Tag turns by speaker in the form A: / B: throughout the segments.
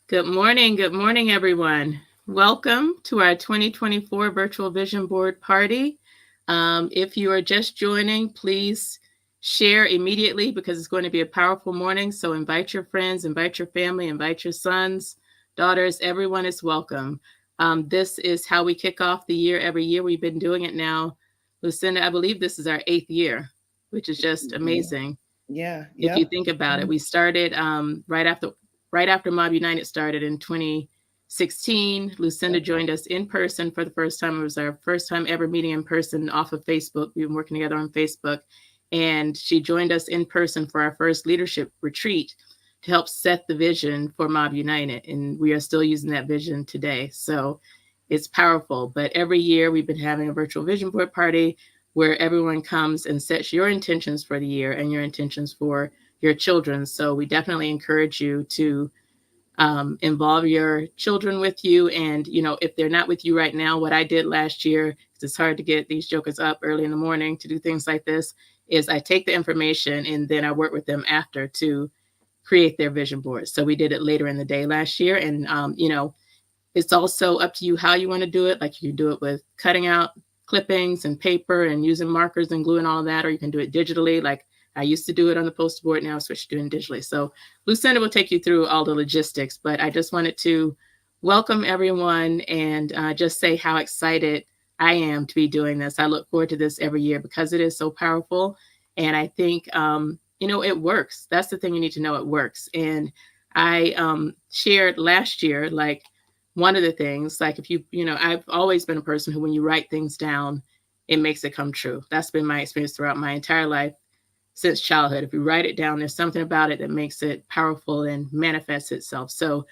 A: Good morning, everyone. Welcome to our 2024 Virtual Vision Board Party. If you are just joining, please share immediately because it's going to be a powerful morning. So invite your friends, invite your family, invite your sons, daughters, everyone is welcome. This is how we kick off the year every year. We've been doing it now. Lucinda, I believe this is our 8th year, which is just amazing.
B: Yeah.
A: If you
B: Yep.
A: think about it, we started right after MOBB United started in 2016. Lucinda
B: Okay.
A: joined us in person for the first time. It was our first time ever meeting in person off of Facebook. We've been working together on Facebook. And she joined us in person for our first leadership retreat to help set the vision for MOBB United. And we are still using that vision today. So it's powerful. But every year we've been having a virtual vision board party where everyone comes and sets your intentions for the year and your intentions for your children. So we definitely encourage you to involve your children with you. And, if they're not with you right now, what I did last year, 'cause it's hard to get these jokers up early in the morning to do things like this, is I take the information and then I work with them after to create their vision board. So we did it later in the day last year. And, it's also up to you how you want to do it. Like you can do it with cutting out clippings and paper and using markers and glue and all that, or you can do it digitally. Like I used to do it on the poster board. Now I switched to doing it digitally. So Lucinda will take you through all the logistics, but I just wanted to welcome everyone and just say how excited I am to be doing this. I look forward to this every year because it is so powerful. And I think, it works. That's the thing you need to know. It works. And I shared last year, like, one of the things, like if I've always been a person who, when you write things down, it makes it come true. That's been my experience throughout my entire life since childhood. If you write it down, there's something about it that makes it powerful and manifests itself. So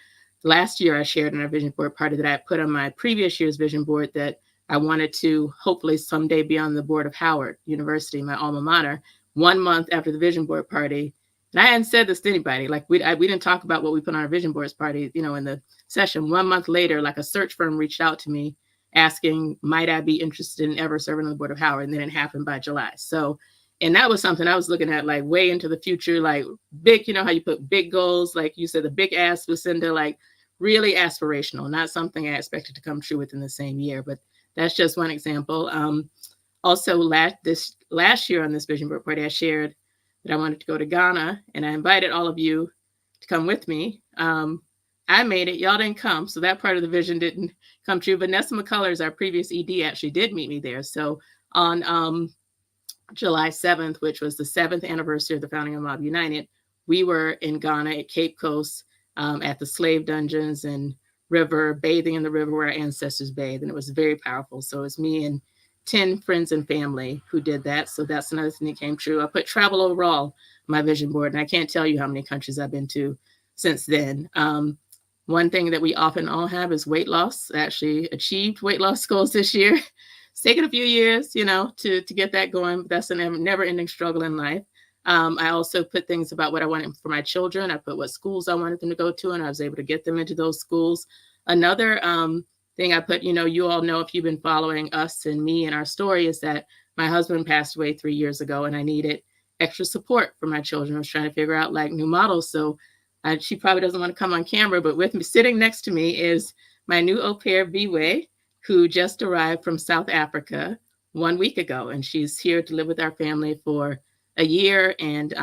A: last year I shared in our vision board party that I put on my previous year's vision board that I wanted to hopefully someday be on the board of Howard University, my alma mater, 1 month after the vision board party. And I hadn't said this to anybody. Like we didn't talk about what we put on our vision boards party, in the session. 1 month later, like a search firm reached out to me asking, might I be interested in ever serving on the board of Howard? And then it happened by July. So, and that was something I was looking at like way into the future, like big, how you put big goals, like you said, the big ass, Lucinda, like really aspirational, not something I expected to come true within the same year. But that's just one example. Also, last year on this vision board party, I shared that I wanted to go to Ghana, and I invited all of you to come with me. I made it. Y'all didn't come, so that part of the vision didn't come true. Vanessa McCullers, our previous ED, actually did meet me there. So on July 7th, which was the 7th anniversary of the founding of MOBB United, we were in Ghana at Cape Coast at the slave dungeons and river, bathing in the river where our ancestors bathed. And it was very powerful. So it was me and 10 friends and family who did that. So that's another thing that came true. I put travel overall on my vision board, and I can't tell you how many countries I've been to since then. One thing that we often all have is weight loss. I actually achieved weight loss goals this year. It's taken a few years, to get that going. But that's a never-ending struggle in life. I also put things about what I wanted for my children. I put what schools I wanted them to go to, and I was able to get them into those schools. Another thing I put, you all know if you've been following us and me and our story, is that my husband passed away 3 years ago, and I needed extra support for my children. I was trying to figure out like new models. So she probably doesn't want to come on camera, but with me, sitting next to me, is my new au pair, Viwe, who just arrived from South Africa 1 week ago. And she's here to live with our family for a year and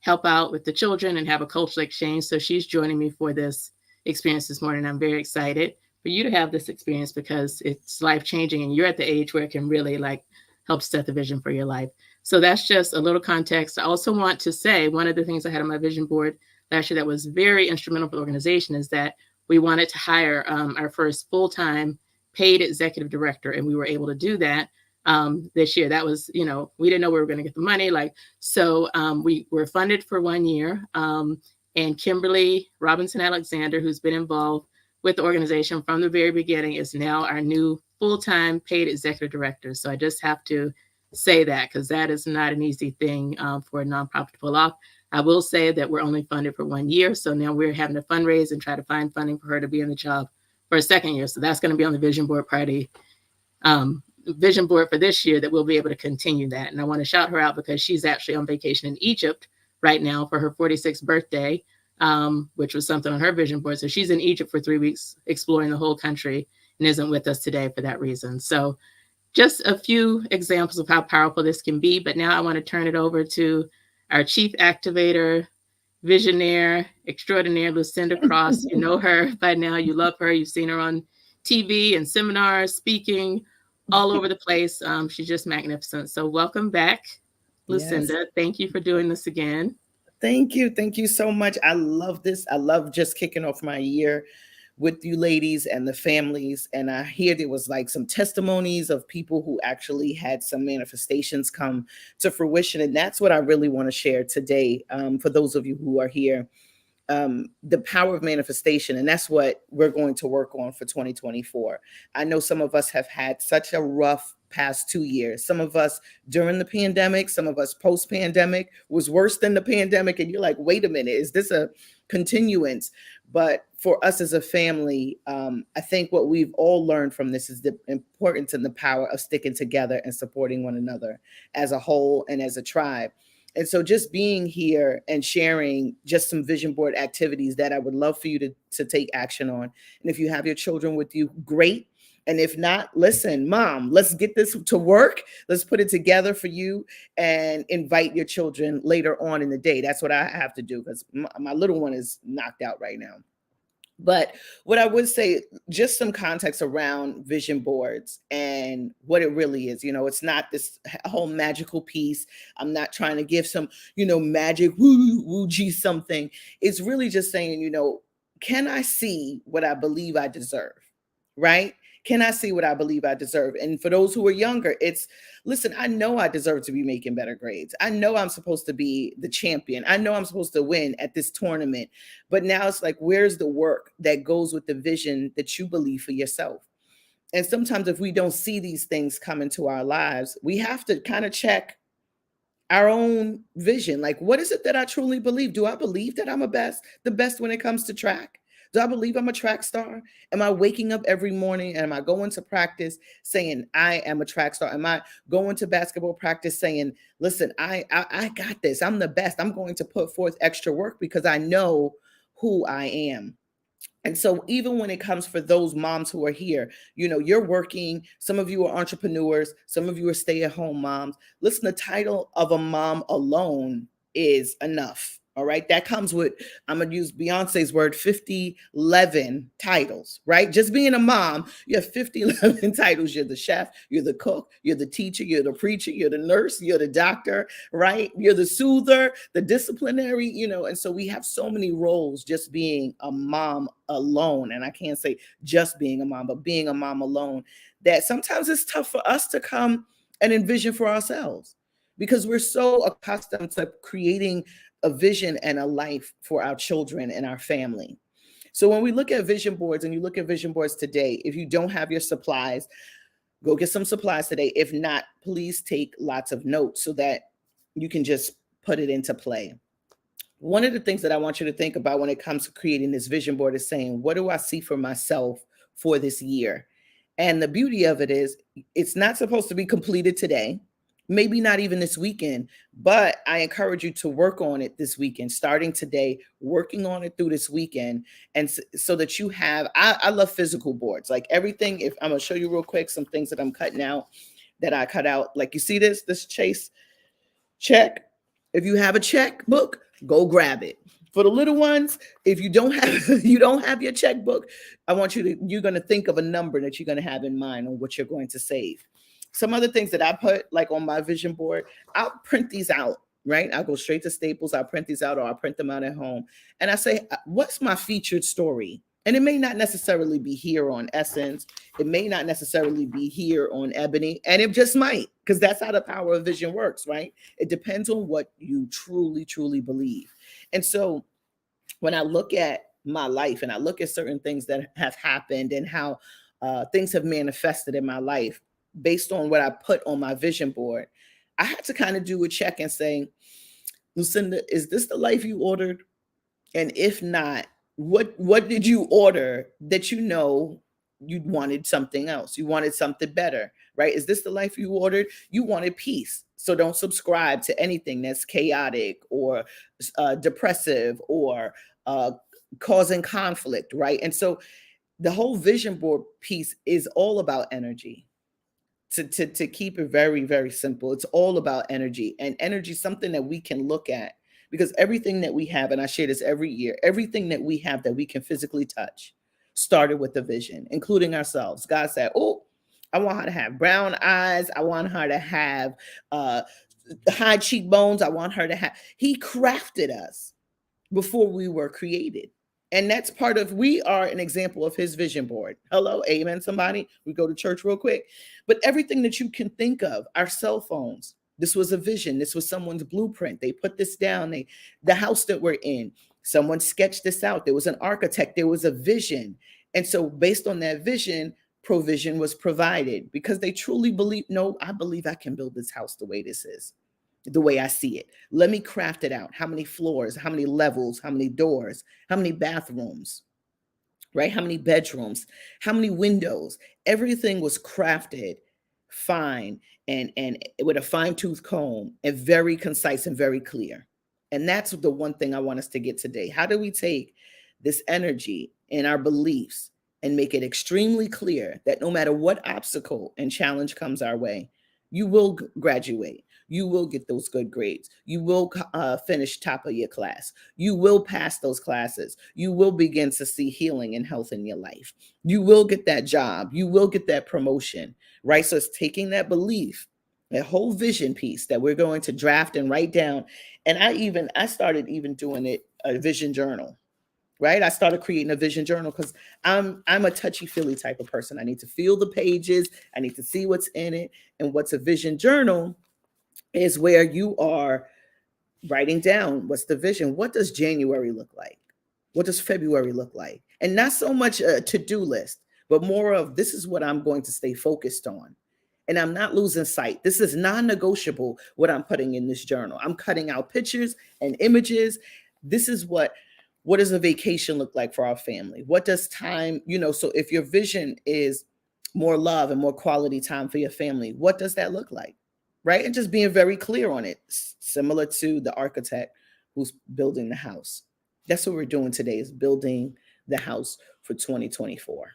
A: help out with the children and have a cultural exchange. So she's joining me for this experience this morning. I'm very excited for you to have this experience because it's life-changing and you're at the age where it can really like help set the vision for your life. So that's just a little context. I also want to say one of the things I had on my vision board last year that was very instrumental for the organization is that we wanted to hire our first full-time paid executive director, and we were able to do that this year. That was, we didn't know we were going to get the money. So we were funded for 1 year. And Kimberly Robinson Alexander, who's been involved with the organization from the very beginning, is now our new full-time paid executive director. So I just have to say that because that is not an easy thing for a nonprofit to pull off. I will say that we're only funded for 1 year. So now we're having to fundraise and try to find funding for her to be in the job for a second year. So that's going to be on the vision board party, vision board for this year, that we'll be able to continue that. And I want to shout her out because she's actually on vacation in Egypt right now for her 46th birthday. which was something on her vision board. So she's in Egypt for 3 weeks, exploring the whole country, and isn't with us today for that reason. So just a few examples of how powerful this can be. But now I want to turn it over to our chief activator, visionaire extraordinaire, Lucinda Cross. You know her by now. You love her. You've seen her on TV and seminars, speaking all over the place. She's just magnificent. So welcome back, Lucinda. Yes. Thank you for doing this again.
B: Thank you. Thank you so much. I love this. I love just kicking off my year with you ladies and the families. And I hear there was like some testimonies of people who actually had some manifestations come to fruition. And that's what I really want to share today, for those of you who are here. The power of manifestation. And that's what we're going to work on for 2024. I know some of us have had such a rough past 2 years. Some of us during the pandemic, some of us post-pandemic was worse than the pandemic. And you're like, wait a minute, is this a continuance? But for us as a family, I think what we've all learned from this is the importance and the power of sticking together and supporting one another as a whole and as a tribe. And so just being here and sharing just some vision board activities that I would love for you to take action on. And if you have your children with you, great. And if not, listen, mom, let's get this to work. Let's put it together for you and invite your children later on in the day. That's what I have to do because my little one is knocked out right now. But what I would say, just some context around vision boards and what it really is. You know, it's not this whole magical piece. I'm not trying to give some, magic woo-gee something. It's really just saying, can I see what I believe I deserve, right? Can I see what I believe I deserve? And for those who are younger, listen, I know I deserve to be making better grades. I know I'm supposed to be the champion. I know I'm supposed to win at this tournament. But now it's like, where's the work that goes with the vision that you believe for yourself? And sometimes if we don't see these things come into our lives, we have to kind of check our own vision. Like, what is it that I truly believe? Do I believe that I'm the best when it comes to track? Do I believe I'm a track star? Am I waking up every morning and am I going to practice saying I am a track star? Am I going to basketball practice saying, listen, I got this. I'm the best. I'm going to put forth extra work because I know who I am. And so even when it comes for those moms who are here, you're working, some of you are entrepreneurs, some of you are stay-at-home moms. Listen, the title of a mom alone is enough. All right. That comes with, I'm going to use Beyonce's word, 50-11 titles, right? Just being a mom, you have 50-11 titles. You're the chef, you're the cook, you're the teacher, you're the preacher, you're the nurse, you're the doctor, right? You're the soother, the disciplinary, and so we have so many roles just being a mom alone. And I can't say just being a mom, but being a mom alone, that sometimes it's tough for us to come and envision for ourselves because we're so accustomed to creating a vision and a life for our children and our family. So when we look at vision boards and you look at vision boards today, if you don't have your supplies, go get some supplies today. If not, please take lots of notes so that you can just put it into play. One of the things that I want you to think about when it comes to creating this vision board is saying, what do I see for myself for this year? And the beauty of it is it's not supposed to be completed today. Maybe not even this weekend, but I encourage you to work on it this weekend, starting today, working on it through this weekend. And so that you have, I love physical boards, like everything. If I'm going to show you real quick, some things that I'm cutting out that I cut out. Like you see this Chase check. If you have a checkbook, go grab it. For the little ones, if you don't have your checkbook, I want you're going to think of a number that you're going to have in mind on what you're going to save. Some other things that I put like on my vision board, I'll print these out, right? I'll go straight to Staples. I'll print these out or I'll print them out at home. And I say, what's my featured story? And it may not necessarily be here on Essence. It may not necessarily be here on Ebony. And it just might, because that's how the power of vision works, right? It depends on what you truly, truly believe. And so when I look at my life and I look at certain things that have happened and how things have manifested in my life, based on what I put on my vision board, I had to kind of do a check and say, Lucinda, is this the life you ordered? And if not, what did you order that you wanted something else? You wanted something better, right? Is this the life you ordered? You wanted peace. So don't subscribe to anything that's chaotic or depressive or uh, causing conflict, right? And so the whole vision board piece is all about energy. To keep it very, very simple, it's all about energy, and energy is something that we can look at, because everything that we have, and I share this every year, everything that we have that we can physically touch started with the vision, including ourselves. God said, oh, I want her to have brown eyes, I want her to have uh high cheekbones, I want her to have, he crafted us before we were created. And that's part of, we are an example of his vision board. Hello, amen, somebody. We go to church real quick. But everything that you can think of, our cell phones, this was a vision. This was someone's blueprint. They put this down. The house that we're in, someone sketched this out. There was an architect. There was a vision. And so based on that vision, provision was provided, because they truly believe, no, I believe I can build this house the way this is, the way I see it. Let me craft it out. How many floors, how many levels, how many doors, how many bathrooms, right? How many bedrooms, how many windows? Everything was crafted fine, and with a fine-tooth comb, and very concise and very clear. And that's the one thing I want us to get today. How do we take this energy and our beliefs and make it extremely clear that no matter what obstacle and challenge comes our way, you will graduate. You will get those good grades. You will finish top of your class. You will pass those classes. You will begin to see healing and health in your life. You will get that job. You will get that promotion, right? So it's taking that belief, that whole vision piece that we're going to draft and write down. And I started even doing it, a vision journal, right? I started creating a vision journal because I'm a touchy-feely type of person. I need to feel the pages. I need to see what's in it. And what's a vision journal is where you are writing down, what's the vision? What does January look like? What does February look like? And not so much a to-do list, but more of, this is what I'm going to stay focused on. And I'm not losing sight. This is non-negotiable, what I'm putting in this journal. I'm cutting out pictures and images. This is what does a vacation look like for our family? What does time, so if your vision is more love and more quality time for your family, what does that look like? Right? And just being very clear on it, similar to the architect who's building the house. That's what we're doing today, is building the house for 2024.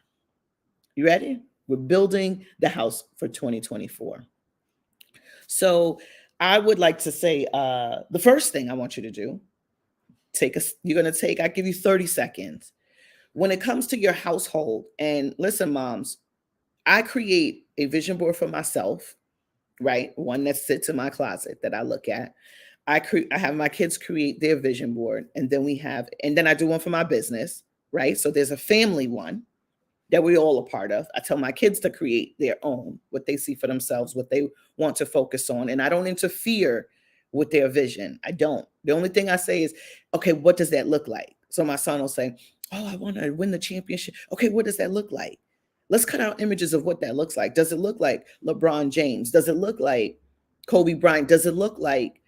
B: You ready? We're building the house for 2024. So I would like to say, the first thing I want you to do, I give you 30 seconds. When it comes to your household, and listen, moms, I create a vision board for myself, right? One that sits in my closet that I look at. I have my kids create their vision board, and then I do one for my business, right? So there's a family one that we all are part of. I tell my kids to create their own, what they see for themselves, what they want to focus on, and I don't interfere with their vision. I don't. The only thing I say is, okay, what does that look like? So my son will say, oh, I want to win the championship. Okay, what does that look like? Let's cut out images of what that looks like. Does it look like LeBron James? Does it look like Kobe Bryant? Does it look like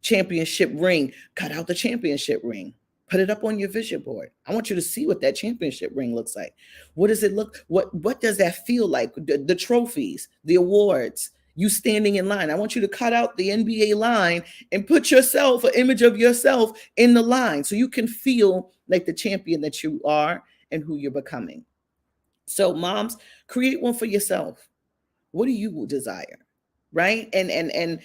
B: championship ring? Cut out the championship ring. Put it up on your vision board. I want you to see what that championship ring looks like. What does it look? What does that feel like? The trophies, the awards, you standing in line. I want you to cut out the NBA line and put yourself, an image of yourself in the line, so you can feel like the champion that you are and who you're becoming. So moms, create one for yourself. What do you desire? Right? And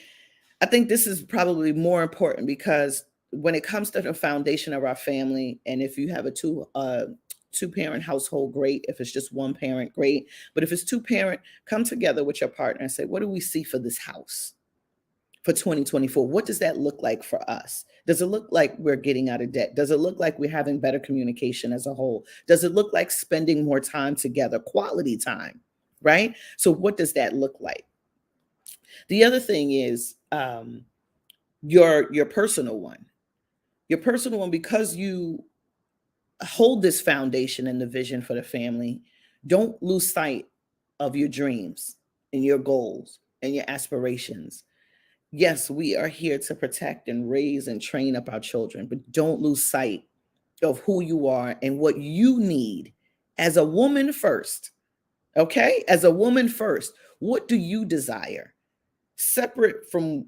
B: I think this is probably more important, because when it comes to the foundation of our family, and if you have a two-parent household, great. If it's just one parent, great. But if it's two-parent, come together with your partner and say, what do we see for this house for 2024? What does that look like for us? Does it look like we're getting out of debt? Does it look like we're having better communication as a whole? Does it look like spending more time together, quality time, right? So what does that look like? The other thing is your personal one. Your personal one, because you hold this foundation and the vision for the family, don't lose sight of your dreams and your goals and your aspirations. Yes, we are here to protect and raise and train up our children, but don't lose sight of who you are and what you need as a woman first. Okay? As a woman first, what do you desire? Separate from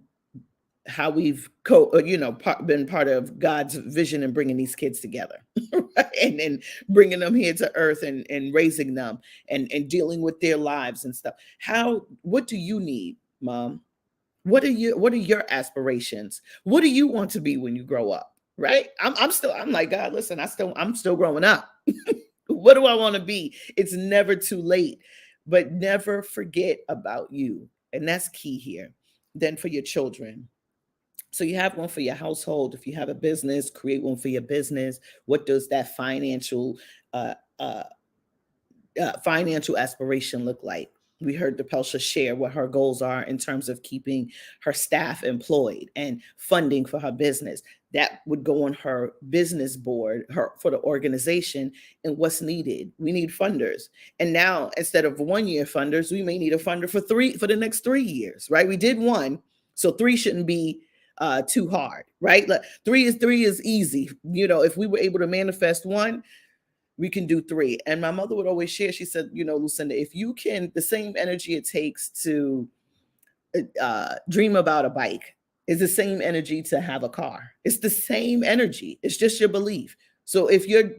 B: how we've been part of God's vision and bringing these kids together, right? And bringing them here to earth, and raising them, and dealing with their lives and stuff. What do you need, Mom? What are your aspirations? What do you want to be when you grow up? Right? I'm like, God, listen, I'm still growing up. What do I want to be? It's never too late, but never forget about you. And that's key here. Then for your children. So you have one for your household. If you have a business, create one for your business. What does that uh, uh, financial aspiration look like? We heard DePelsha share what her goals are in terms of keeping her staff employed and funding for her business. That would go on her business board, her for the organization, and what's needed. We need funders. And now, instead of 1 year funders, we may need a funder for the next 3 years, right? We did one, so three shouldn't be too hard, right? Like three is easy. If we were able to manifest one, we can do three. And my mother would always share, she said, Lucinda, if you can, the same energy it takes to dream about a bike is the same energy to have a car. It's the same energy. It's just your belief. So if you're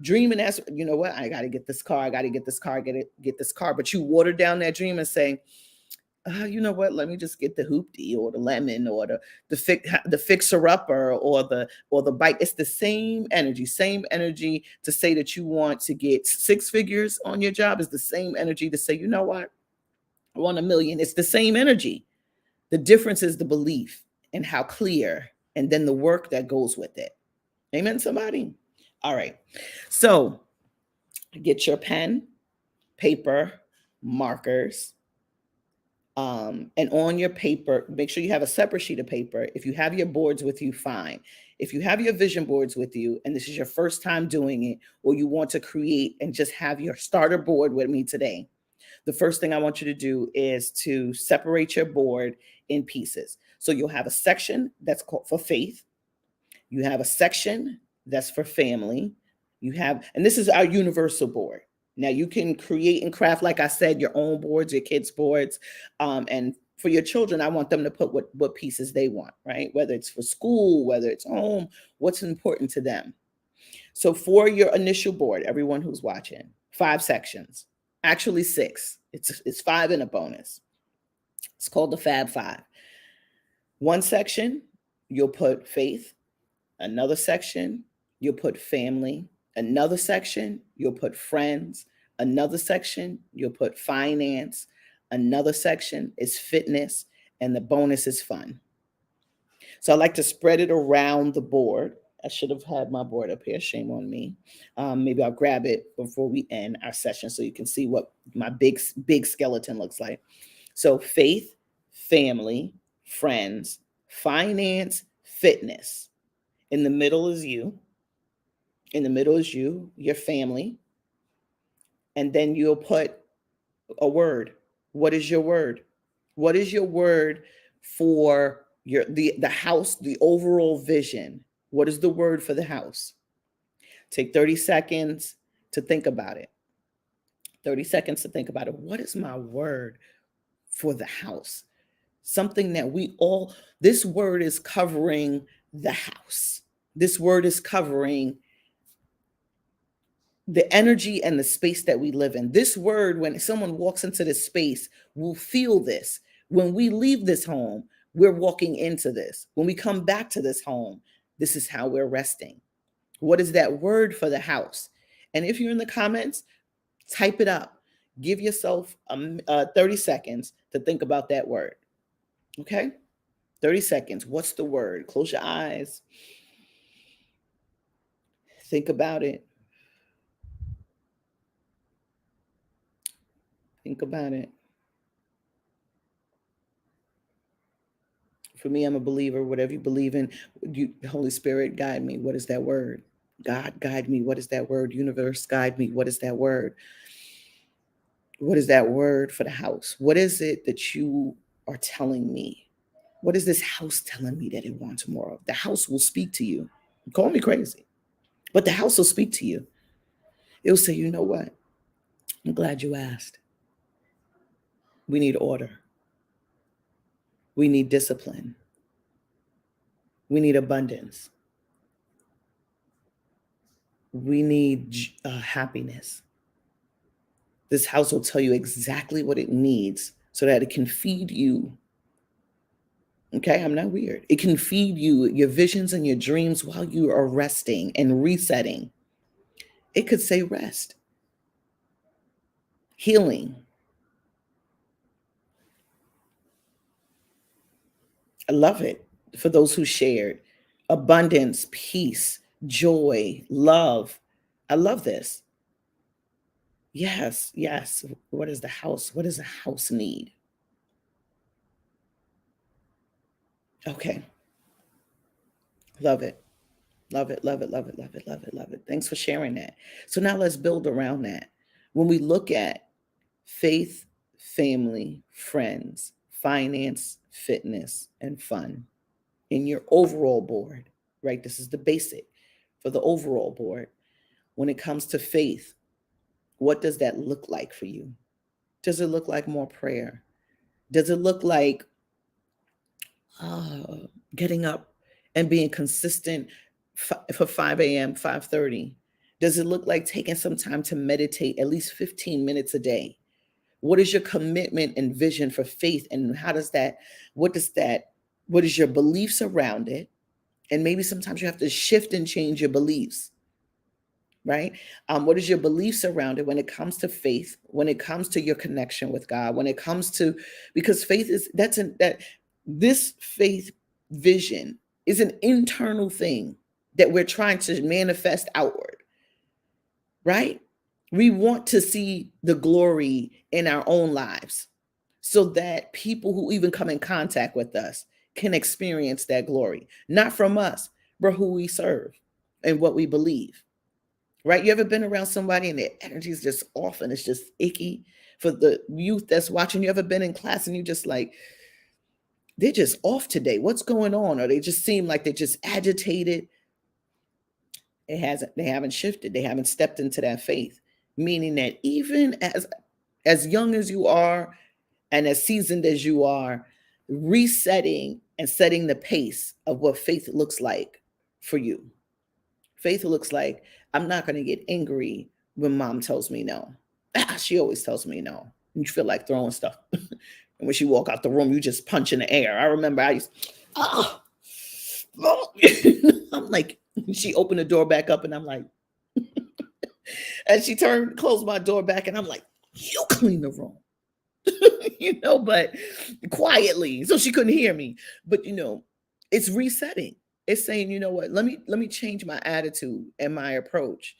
B: dreaming as, what, I got to get this car, get this car, but you water down that dream and say, you know what? Let me just get the hoopty or the lemon or the fixer upper or the bike. It's the same energy to say that you want to get six figures on your job is the same energy to say, you know what? I want 1 million. It's the same energy. The difference is the belief and how clear, and then the work that goes with it. Amen, somebody? All right. So get your pen, paper, markers. And on your paper, make sure you have a separate sheet of paper. If you have your boards with you, fine. If you have your vision boards with you and this is your first time doing it, or you want to create and just have your starter board with me today, the first thing I want you to do is to separate your board in pieces. So you'll have a section that's called for faith. You have a section that's for family. And this is our universal board. Now you can create and craft, like I said, your own boards, your kids' boards. And for your children, I want them to put what pieces they want, right? Whether it's for school, whether it's home, what's important to them. So for your initial board, everyone who's watching, 5 sections, actually 6. It's 5 and a bonus. It's called the Fab 5. One section, you'll put faith. Another section, you'll put family. Another section, you'll put friends. Another section, you'll put finance. Another section is fitness. And the bonus is fun. So I like to spread it around the board. I should have had my board up here. Shame on me. Maybe I'll grab it before we end our session so you can see what my big skeleton looks like. So faith, family, friends, finance, fitness. In the middle is you. In the middle is you, your family. And then you'll put a word. What is your word? What is your word for the house, the overall vision? What is the word for the house? Take 30 seconds to think about it. 30 seconds to think about it. What is my word for the house? Something that this word is covering the house. This word is covering the energy and the space that we live in. This word, when someone walks into this space, will feel this. When we leave this home, we're walking into this. When we come back to this home, this is how we're resting. What is that word for the house? And if you're in the comments, type it up. Give yourself 30 seconds to think about that word. Okay? 30 seconds. What's the word? Close your eyes. Think about it. Think about it. For me, I'm a believer. Whatever you believe in, Holy Spirit, guide me. What is that word? God, guide me. What is that word? Universe, guide me. What is that word? What is that word for the house? What is it that you are telling me? What is this house telling me that it wants more of? The house will speak to you. Call me crazy, but the house will speak to you. It will say, you know what? I'm glad you asked. We need order. We need discipline. We need abundance. We need happiness. This house will tell you exactly what it needs so that it can feed you. Okay, I'm not weird. It can feed you your visions and your dreams while you are resting and resetting. It could say rest, healing. I love it for those who shared abundance, peace, joy, love. I love this. Yes, yes. What is the house? What does the house need? Okay. Love it. Love it. Love it. Love it. Love it. Love it. Love it. Thanks for sharing that. So now let's build around that. When we look at faith, family, friends, finance, fitness, and fun in your overall board, right? This is the basic for the overall board. When it comes to faith, what does that look like for you? Does it look like more prayer? Does it look like getting up and being consistent for 5 a.m., 5:30? Does it look like taking some time to meditate at least 15 minutes a day? What is your commitment and vision for faith? And how does that, what is your beliefs around it? And maybe sometimes you have to shift and change your beliefs, right? What is your beliefs around it when it comes to faith, when it comes to your connection with God, when it comes to, because faith is, this faith vision is an internal thing that we're trying to manifest outward, right? We want to see the glory in our own lives so that people who even come in contact with us can experience that glory, not from us, but who we serve and what we believe, right? You ever been around somebody and their energy is just off and it's just icky? For the youth that's watching, you ever been in class and you just like, they're just off today. What's going on? Or they just seem like they're just agitated. They haven't shifted. They haven't stepped into that faith, meaning that even as young as you are and as seasoned as you are, resetting and setting the pace of what faith looks like for you. Faith looks like, I'm not going to get angry when mom tells me no. She always tells me no. You feel like throwing stuff. And when she walk out the room, you just punch in the air. I remember I used, oh. I'm like, she opened the door back up and I'm like, and she closed my door back and I'm like, you clean the room. But quietly, so she couldn't hear me. But it's resetting. It's saying, you know what, let me change my attitude and my approach.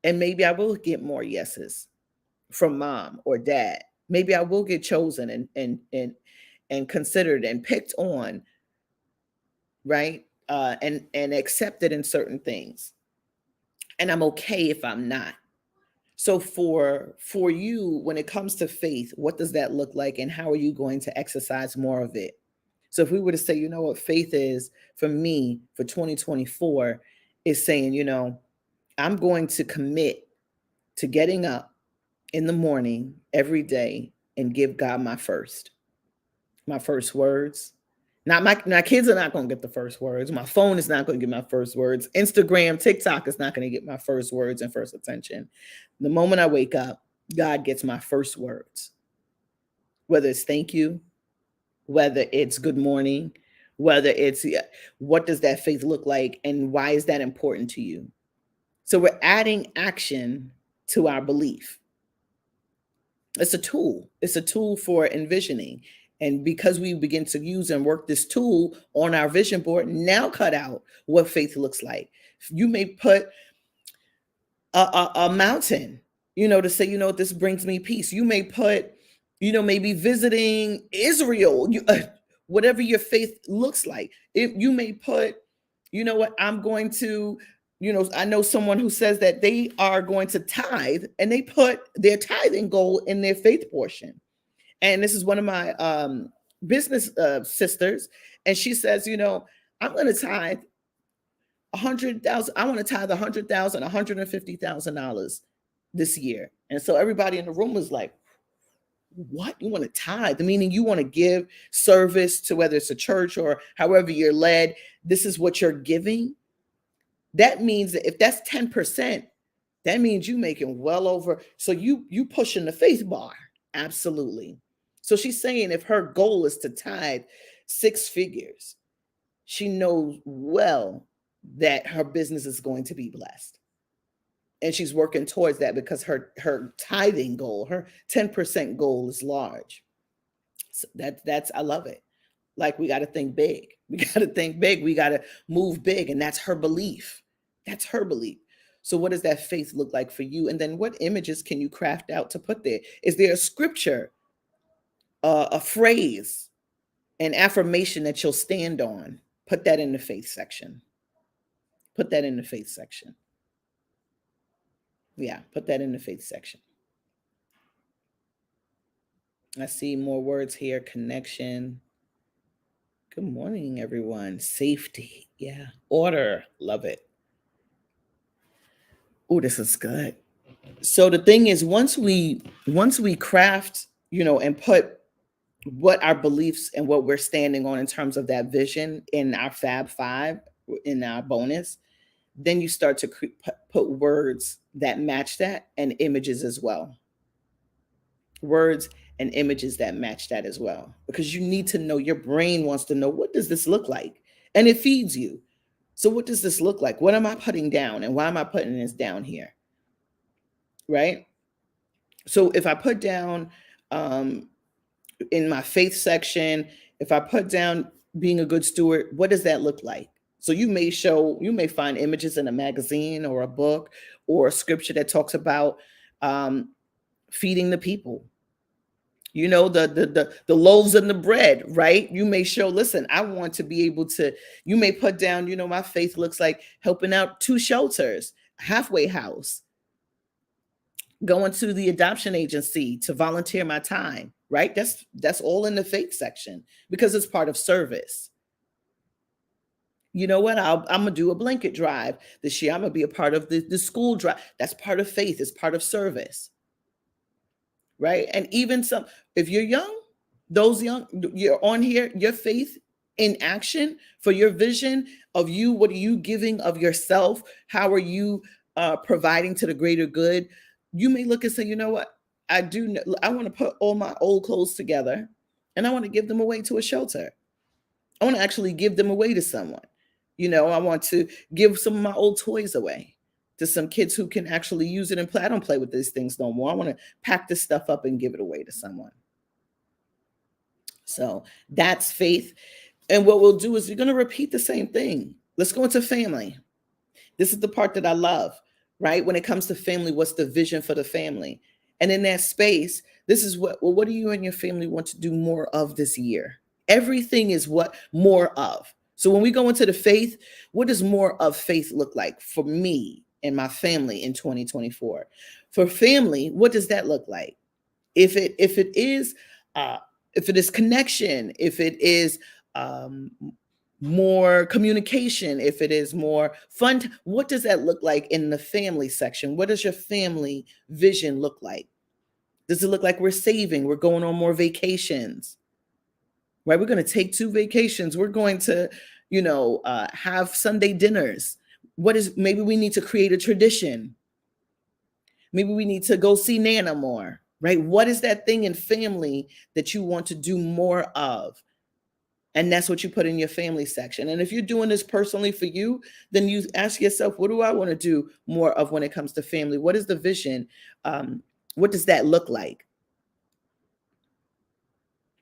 B: And maybe I will get more yeses from mom or dad. Maybe I will get chosen and considered and picked on, right? And accepted in certain things. And I'm okay if I'm not. So for you, when it comes to faith, what does that look like and how are you going to exercise more of it? So if we were to say, you know what faith is for me for 2024 is saying, I'm going to commit to getting up in the morning every day and give God my first words. Not my kids are not going to get the first words. My phone is not going to get my first words. Instagram, TikTok is not going to get my first words and first attention. The moment I wake up, God gets my first words. Whether it's thank you, whether it's good morning, whether it's what does that faith look like and why is that important to you? So we're adding action to our belief. It's a tool. It's a tool for envisioning. And because we begin to use and work this tool on our vision board, now cut out what faith looks like. You may put a mountain, to say, this brings me peace. You may put, maybe visiting Israel, whatever your faith looks like. You may put, I'm going to, I know someone who says that they are going to tithe and they put their tithing goal in their faith portion. And this is one of my business sisters. And she says, I'm going to tithe 100,000. I want to tithe 100,000, $150,000 this year. And so everybody in the room was like, What? You want to tithe, meaning you want to give service to, whether it's a church or however you're led. This is what you're giving. That means that if that's 10%, that means you making well over. So you pushing the faith bar. Absolutely. So she's saying if her goal is to tithe 6 figures, she knows well that her business is going to be blessed. And she's working towards that because her tithing goal, her 10% goal is large. So that's I love it. Like, we got to think big. We got to think big. We got to move big. And that's her belief. That's her belief. So what does that faith look like for you? And then what images can you craft out to put there? Is there a scripture, a phrase, an affirmation that you'll stand on? Put that in the faith section. Put that in the faith section. Yeah, put that in the faith section. I see more words here. Connection. Good morning, everyone. Safety. Yeah. Order. Love it. Oh, this is good. So the thing is, once we craft, and put what our beliefs and what we're standing on in terms of that vision in our Fab Five, in our bonus, then you start to put words that match that, and images as well. Words and images that match that as well, because you need to know, your brain wants to know, what does this look like? And it feeds you. So what does this look like? What am I putting down, and why am I putting this down here? Right? So if I put down in my faith section, if I put down being a good steward, what does that look like? So you may find images in a magazine or a book or a scripture that talks about feeding the people. The loaves and the bread, right? You may show, listen, I want to be able to, you may put down, my faith looks like helping out 2 shelters, halfway house, going to the adoption agency to volunteer my time, right? That's all in the faith section, because it's part of service. You know what? I'm going to do a blanket drive this year. I'm going to be a part of the school drive. That's part of faith. It's part of service. Right? And even if you're young, those young, you're on here, your faith in action for your vision of you. What are you giving of yourself? How are you providing to the greater good? You may look and say, you know what? I want to put all my old clothes together, and I want to give them away to a shelter. I want to actually give them away to someone. I want to give some of my old toys away to some kids who can actually use it and play. I don't play with these things no more. I want to pack this stuff up and give it away to someone. So that's faith. And what we'll do is we're going to repeat the same thing. Let's go into family. This is the part that I love, right? When it comes to family, what's the vision for the family? And in that space, this is what do you and your family want to do more of this year? Everything is what more of. So when we go into the faith, what does more of faith look like for me and my family in 2024? For family, what does that look like? If it is connection, if it is more communication, if it is more fun, what does that look like in the family section? What does your family vision look like? Does it look like we're saving? We're going on more vacations, right? We're going to take 2 vacations. We're going to, have Sunday dinners. Maybe we need to create a tradition. Maybe we need to go see Nana more, right? What is that thing in family that you want to do more of? And that's what you put in your family section. And if you're doing this personally for you, then you ask yourself, what do I want to do more of when it comes to family? What is the vision? What does that look like?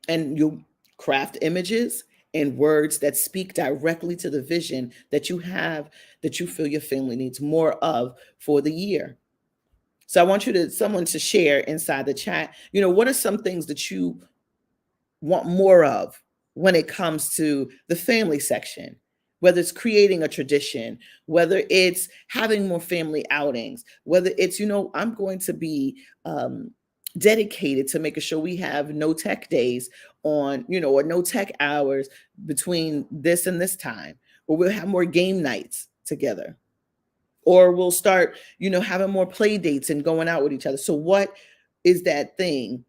B: And you craft images and words that speak directly to the vision that you have, that you feel your family needs more of for the year. So I want someone to share inside the chat, what are some things that you want more of when it comes to the family section, whether it's creating a tradition, whether it's having more family outings, whether it's, I'm going to be dedicated to making sure we have no tech days on, or no tech hours between this and this time, or we'll have more game nights together, or we'll start, having more play dates and going out with each other. So what is that thing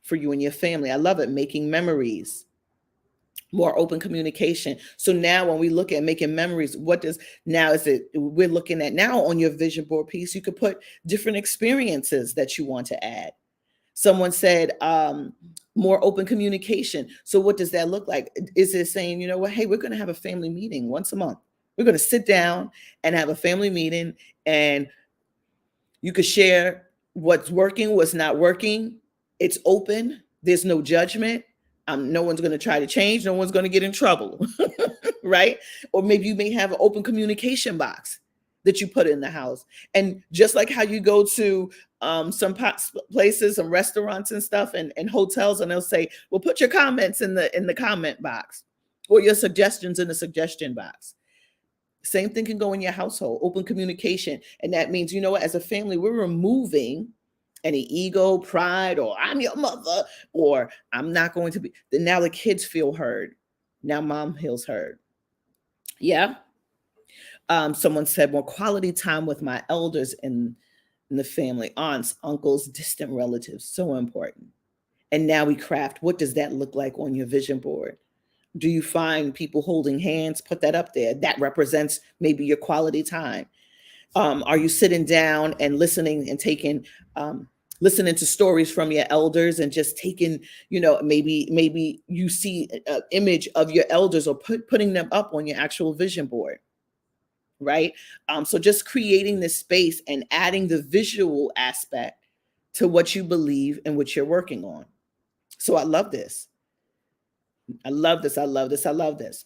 B: for you and your family. I love it. Making memories, more open communication. So now when we look at making memories, what does now is it we're looking at now on your vision board piece, you could put different experiences that you want to add. Someone said more open communication. So what does that look like? Is it saying, you know what, hey, we're going to have a family meeting once a month. We're going to sit down and have a family meeting, and you could share what's working, what's not working. It's open. There's no judgment. No one's going to try to change. No one's going to get in trouble, right? Or maybe you may have an open communication box that you put in the house. And just like how you go to some places, some restaurants and stuff, and hotels, and they'll say, well, put your comments in the comment box, or your suggestions in the suggestion box. Same thing can go in your household, open communication. And that means, you know what, as a family, we're removing any ego, pride, or I'm your mother, or I'm not going to be. Then now the kids feel heard. Now mom feels heard. Yeah. Someone said more quality time with my elders in the family, aunts, uncles, distant relatives. So important. And now we craft, what does that look like on your vision board? Do you find people holding hands? Put that up there. That represents maybe your quality time. Are you sitting down and listening and taking, listening to stories from your elders and just taking, you know, maybe you see an image of your elders, or putting them up on your actual vision board, right? So just creating this space and adding the visual aspect to what you believe and what you're working on. So I love this. I love this. I love this. I love this.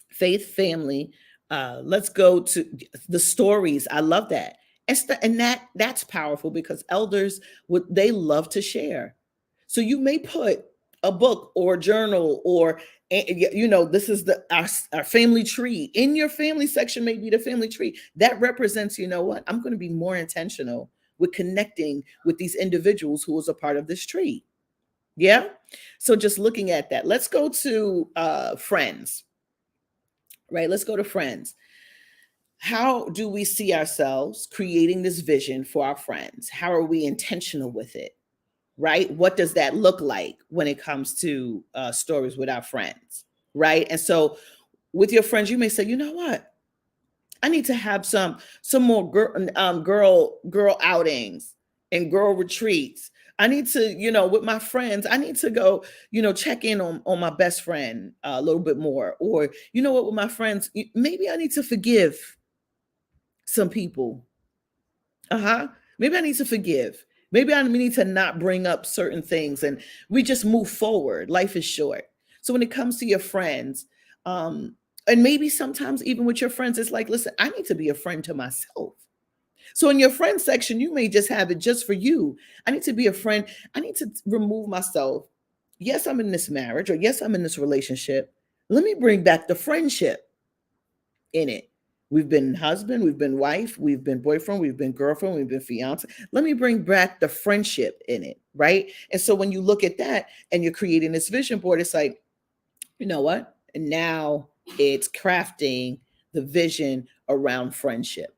B: Faith, family. Let's go to the stories. I love that. And that's powerful, because elders they love to share. So you may put a book or a journal, or you know, this is our family tree. In your family section may be the family tree. That represents, you know what, I'm going to be more intentional with connecting with these individuals who was a part of this tree. Yeah. So just looking at that, let's go to friends, right? Let's go to friends. How do we see ourselves creating this vision for our friends? How are we intentional with it, right? What does that look like when it comes to stories with our friends, right? And so with your friends, you may say, you know what? I need to have some more girl outings and girl retreats. I need to, you know, with my friends, I need to go, you know, check in on my best friend a little bit more. Or, you know what, with my friends, maybe I need to forgive some people. Maybe I need to forgive. Maybe I need to not bring up certain things, and we just move forward. Life is short. So when it comes to your friends, and maybe sometimes even with your friends, it's like, listen, I need to be a friend to myself. So in your friend section, you may just have it just for you. I need to be a friend. I need to remove myself. Yes, I'm in this marriage, or yes, I'm in this relationship. Let me bring back the friendship in it. We've been husband, we've been wife, we've been boyfriend, we've been girlfriend, we've been fiance. Let me bring back the friendship in it, right? And so when you look at that and you're creating this vision board, it's like, you know what? And now it's crafting the vision around friendship.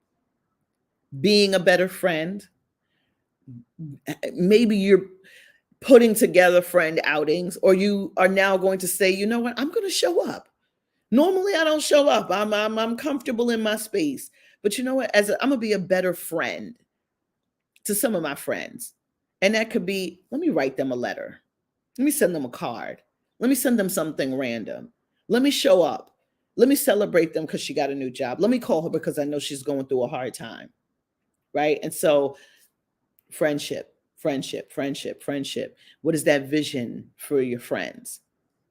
B: Being a better friend. Maybe you're putting together friend outings, or you are now going to say, you know what? I'm going to show up. Normally, I don't show up. I'm comfortable in my space. But you know what? I'm gonna be a better friend to some of my friends, and that could be, let me write them a letter. Let me send them a card. Let me send them something random. Let me show up. Let me celebrate them because she got a new job. Let me call her because I know she's going through a hard time, right? And so, friendship, friendship, friendship, friendship. What is that vision for your friends?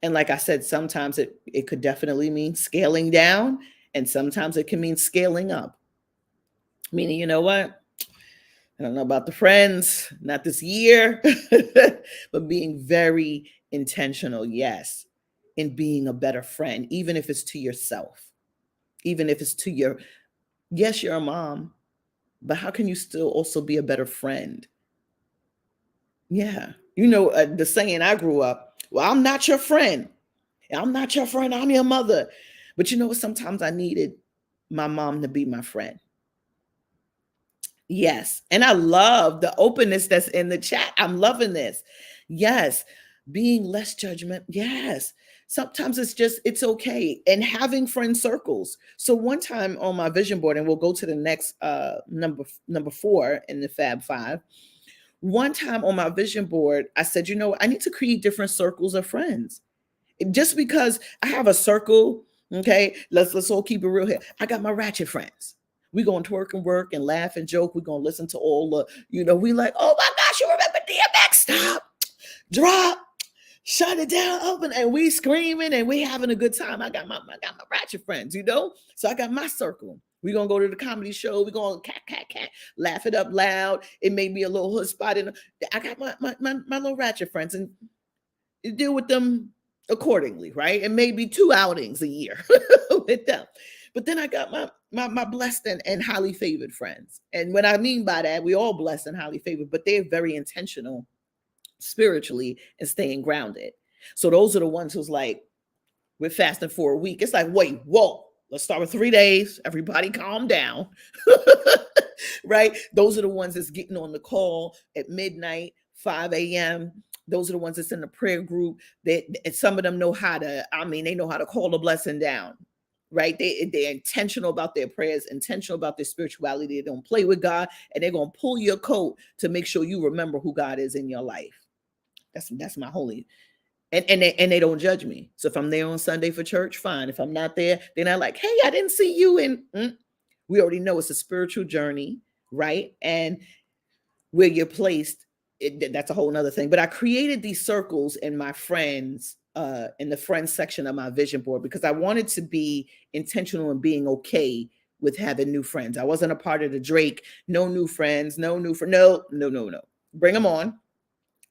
B: And like I said, sometimes it could definitely mean scaling down, and sometimes it can mean scaling up. Meaning, you know what? I don't know about the friends, not this year, but being very intentional, yes, in being a better friend, even if it's to yourself, even if it's to yes, you're a mom, but how can you still also be a better friend? Yeah. You know, the saying I grew up, well, I'm not your friend. I'm not your friend. I'm your mother. But you know what? Sometimes I needed my mom to be my friend. Yes. And I love the openness that's in the chat. I'm loving this. Yes. Being less judgment. Yes. Sometimes it's okay. And having friend circles. So one time on my vision board, and we'll go to the next number 4 in the Fab Five. One time on my vision board, I said, I need to create different circles of friends. Just because I have a circle, okay, let's all keep it real here. I got my ratchet friends. We gonna twerk and work and laugh and joke. We gonna listen to all the, we like, oh my gosh, you remember DMX? Stop, drop, shut it down, open, and we screaming and we having a good time. I got my ratchet friends, So I got my circle. We gonna go to the comedy show. We gonna cat, laugh it up loud. It may be a little hood spot I got my little ratchet friends, and deal with them accordingly, right? And maybe 2 outings a year with them. But then I got my blessed and highly favored friends. And what I mean by that, we all blessed and highly favored, but they're very intentional spiritually and staying grounded. So those are the ones who's like, we're fasting for a week. It's like, wait, whoa, let's start with 3 days. Everybody calm down. Right? Those are the ones that's getting on the call at midnight, 5 a.m. Those are the ones that's in the prayer group. And some of them know how to, they know how to call a blessing down. Right? They're intentional about their prayers, intentional about their spirituality. They don't play with God, and they're going to pull your coat to make sure you remember who God is in your life. That's my holy. And they don't judge me. So if I'm there on Sunday for church, fine. If I'm not there, they're not like, hey, I didn't see you. And we already know it's a spiritual journey, right? And where you're placed, that's a whole nother thing. But I created these circles in my friends, in the friends section of my vision board, because I wanted to be intentional in being okay with having new friends. I wasn't a part of the Drake, no new friends, no. Bring them on.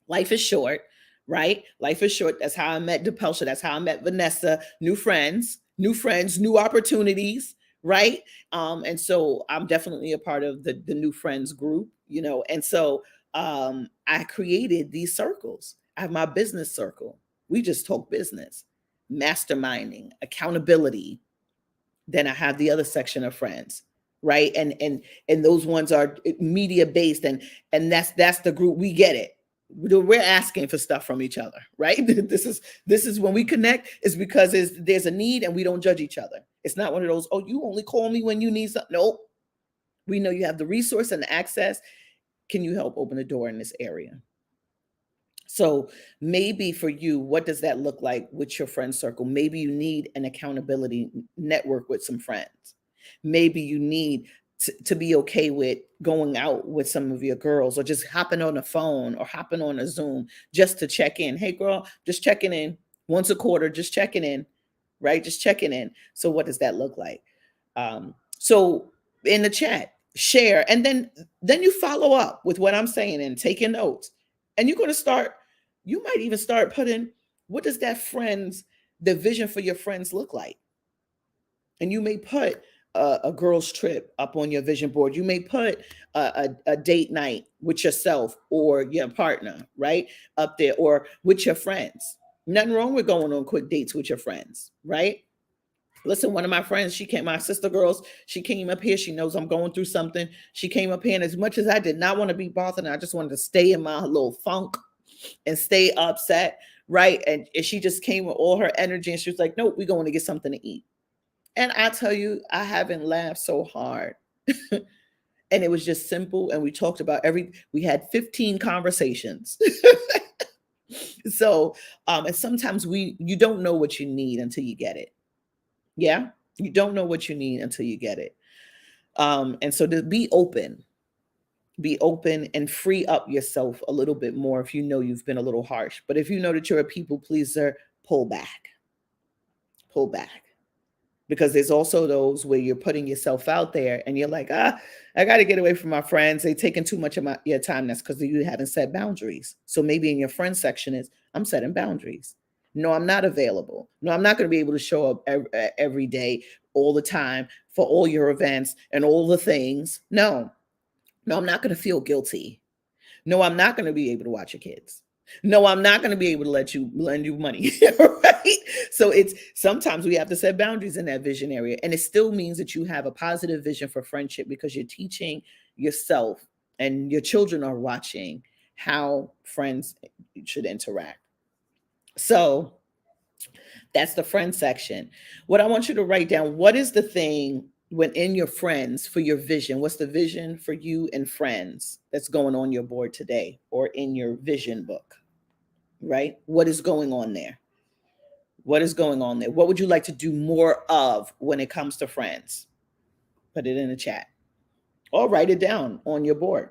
B: Life is short, right? Life is short. That's how I met DePelsha. That's how I met Vanessa. New friends, new opportunities, right? And so I'm definitely a part of the new friends group, and so I created these circles. I have my business circle. We just talk business, masterminding, accountability. Then I have the other section of friends, right? And those ones are media based, and that's the group. We get it. We're asking for stuff from each other, right? This is when we connect, is because there's a need and we don't judge each other. It's not one of those, oh, you only call me when you need something. Nope. We know you have the resource and the access. Can you help open the door in this area? So maybe for you, what does that look like with your friend circle? Maybe you need an accountability network with some friends. Maybe you need to be okay with going out with some of your girls, or just hopping on a phone or hopping on a Zoom just to check in. Hey girl, just checking in once a quarter, just checking in, right? Just checking in. So what does that look like? So in the chat, share, and then you follow up with what I'm saying and taking notes. And you're going to start, you might even start putting, what does the vision for your friends look like? And you may put a girl's trip up on your vision board. You may put a date night with yourself or your partner, right, up there, or with your friends. Nothing wrong with going on quick dates with your friends, right? Listen, one of my friends, my sister girls, she came up here. She knows I'm going through something. She came up here, and as much as I did not want to be bothered, I just wanted to stay in my little funk and stay upset, right? And she just came with all her energy, and she was like, nope, we're going to get something to eat. And I tell you, I haven't laughed so hard. And it was just simple. And we talked about we had 15 conversations. So, and sometimes you don't know what you need until you get it. Yeah. You don't know what you need until you get it. And so to be open and free up yourself a little bit more if you know you've been a little harsh. But if you know that you're a people pleaser, pull back. Because there's also those where you're putting yourself out there and you're like, I got to get away from my friends. They're taking too much of your time. That's because you haven't set boundaries. So maybe in your friend section is, I'm setting boundaries. No, I'm not available. No, I'm not going to be able to show up every day, all the time, for all your events and all the things. No, I'm not going to feel guilty. No, I'm not going to be able to watch your kids. No, I'm not going to be able to lend you money. Right? So sometimes we have to set boundaries in that vision area. And it still means that you have a positive vision for friendship, because you're teaching yourself, and your children are watching, how friends should interact. So that's the friend section. What I want you to write down, what is the thing when in your friends for your vision? What's the vision for you and friends that's going on your board today or in your vision book, right? What is going on there? What is going on there? What would you like to do more of when it comes to friends? Put it in the chat or write it down on your board.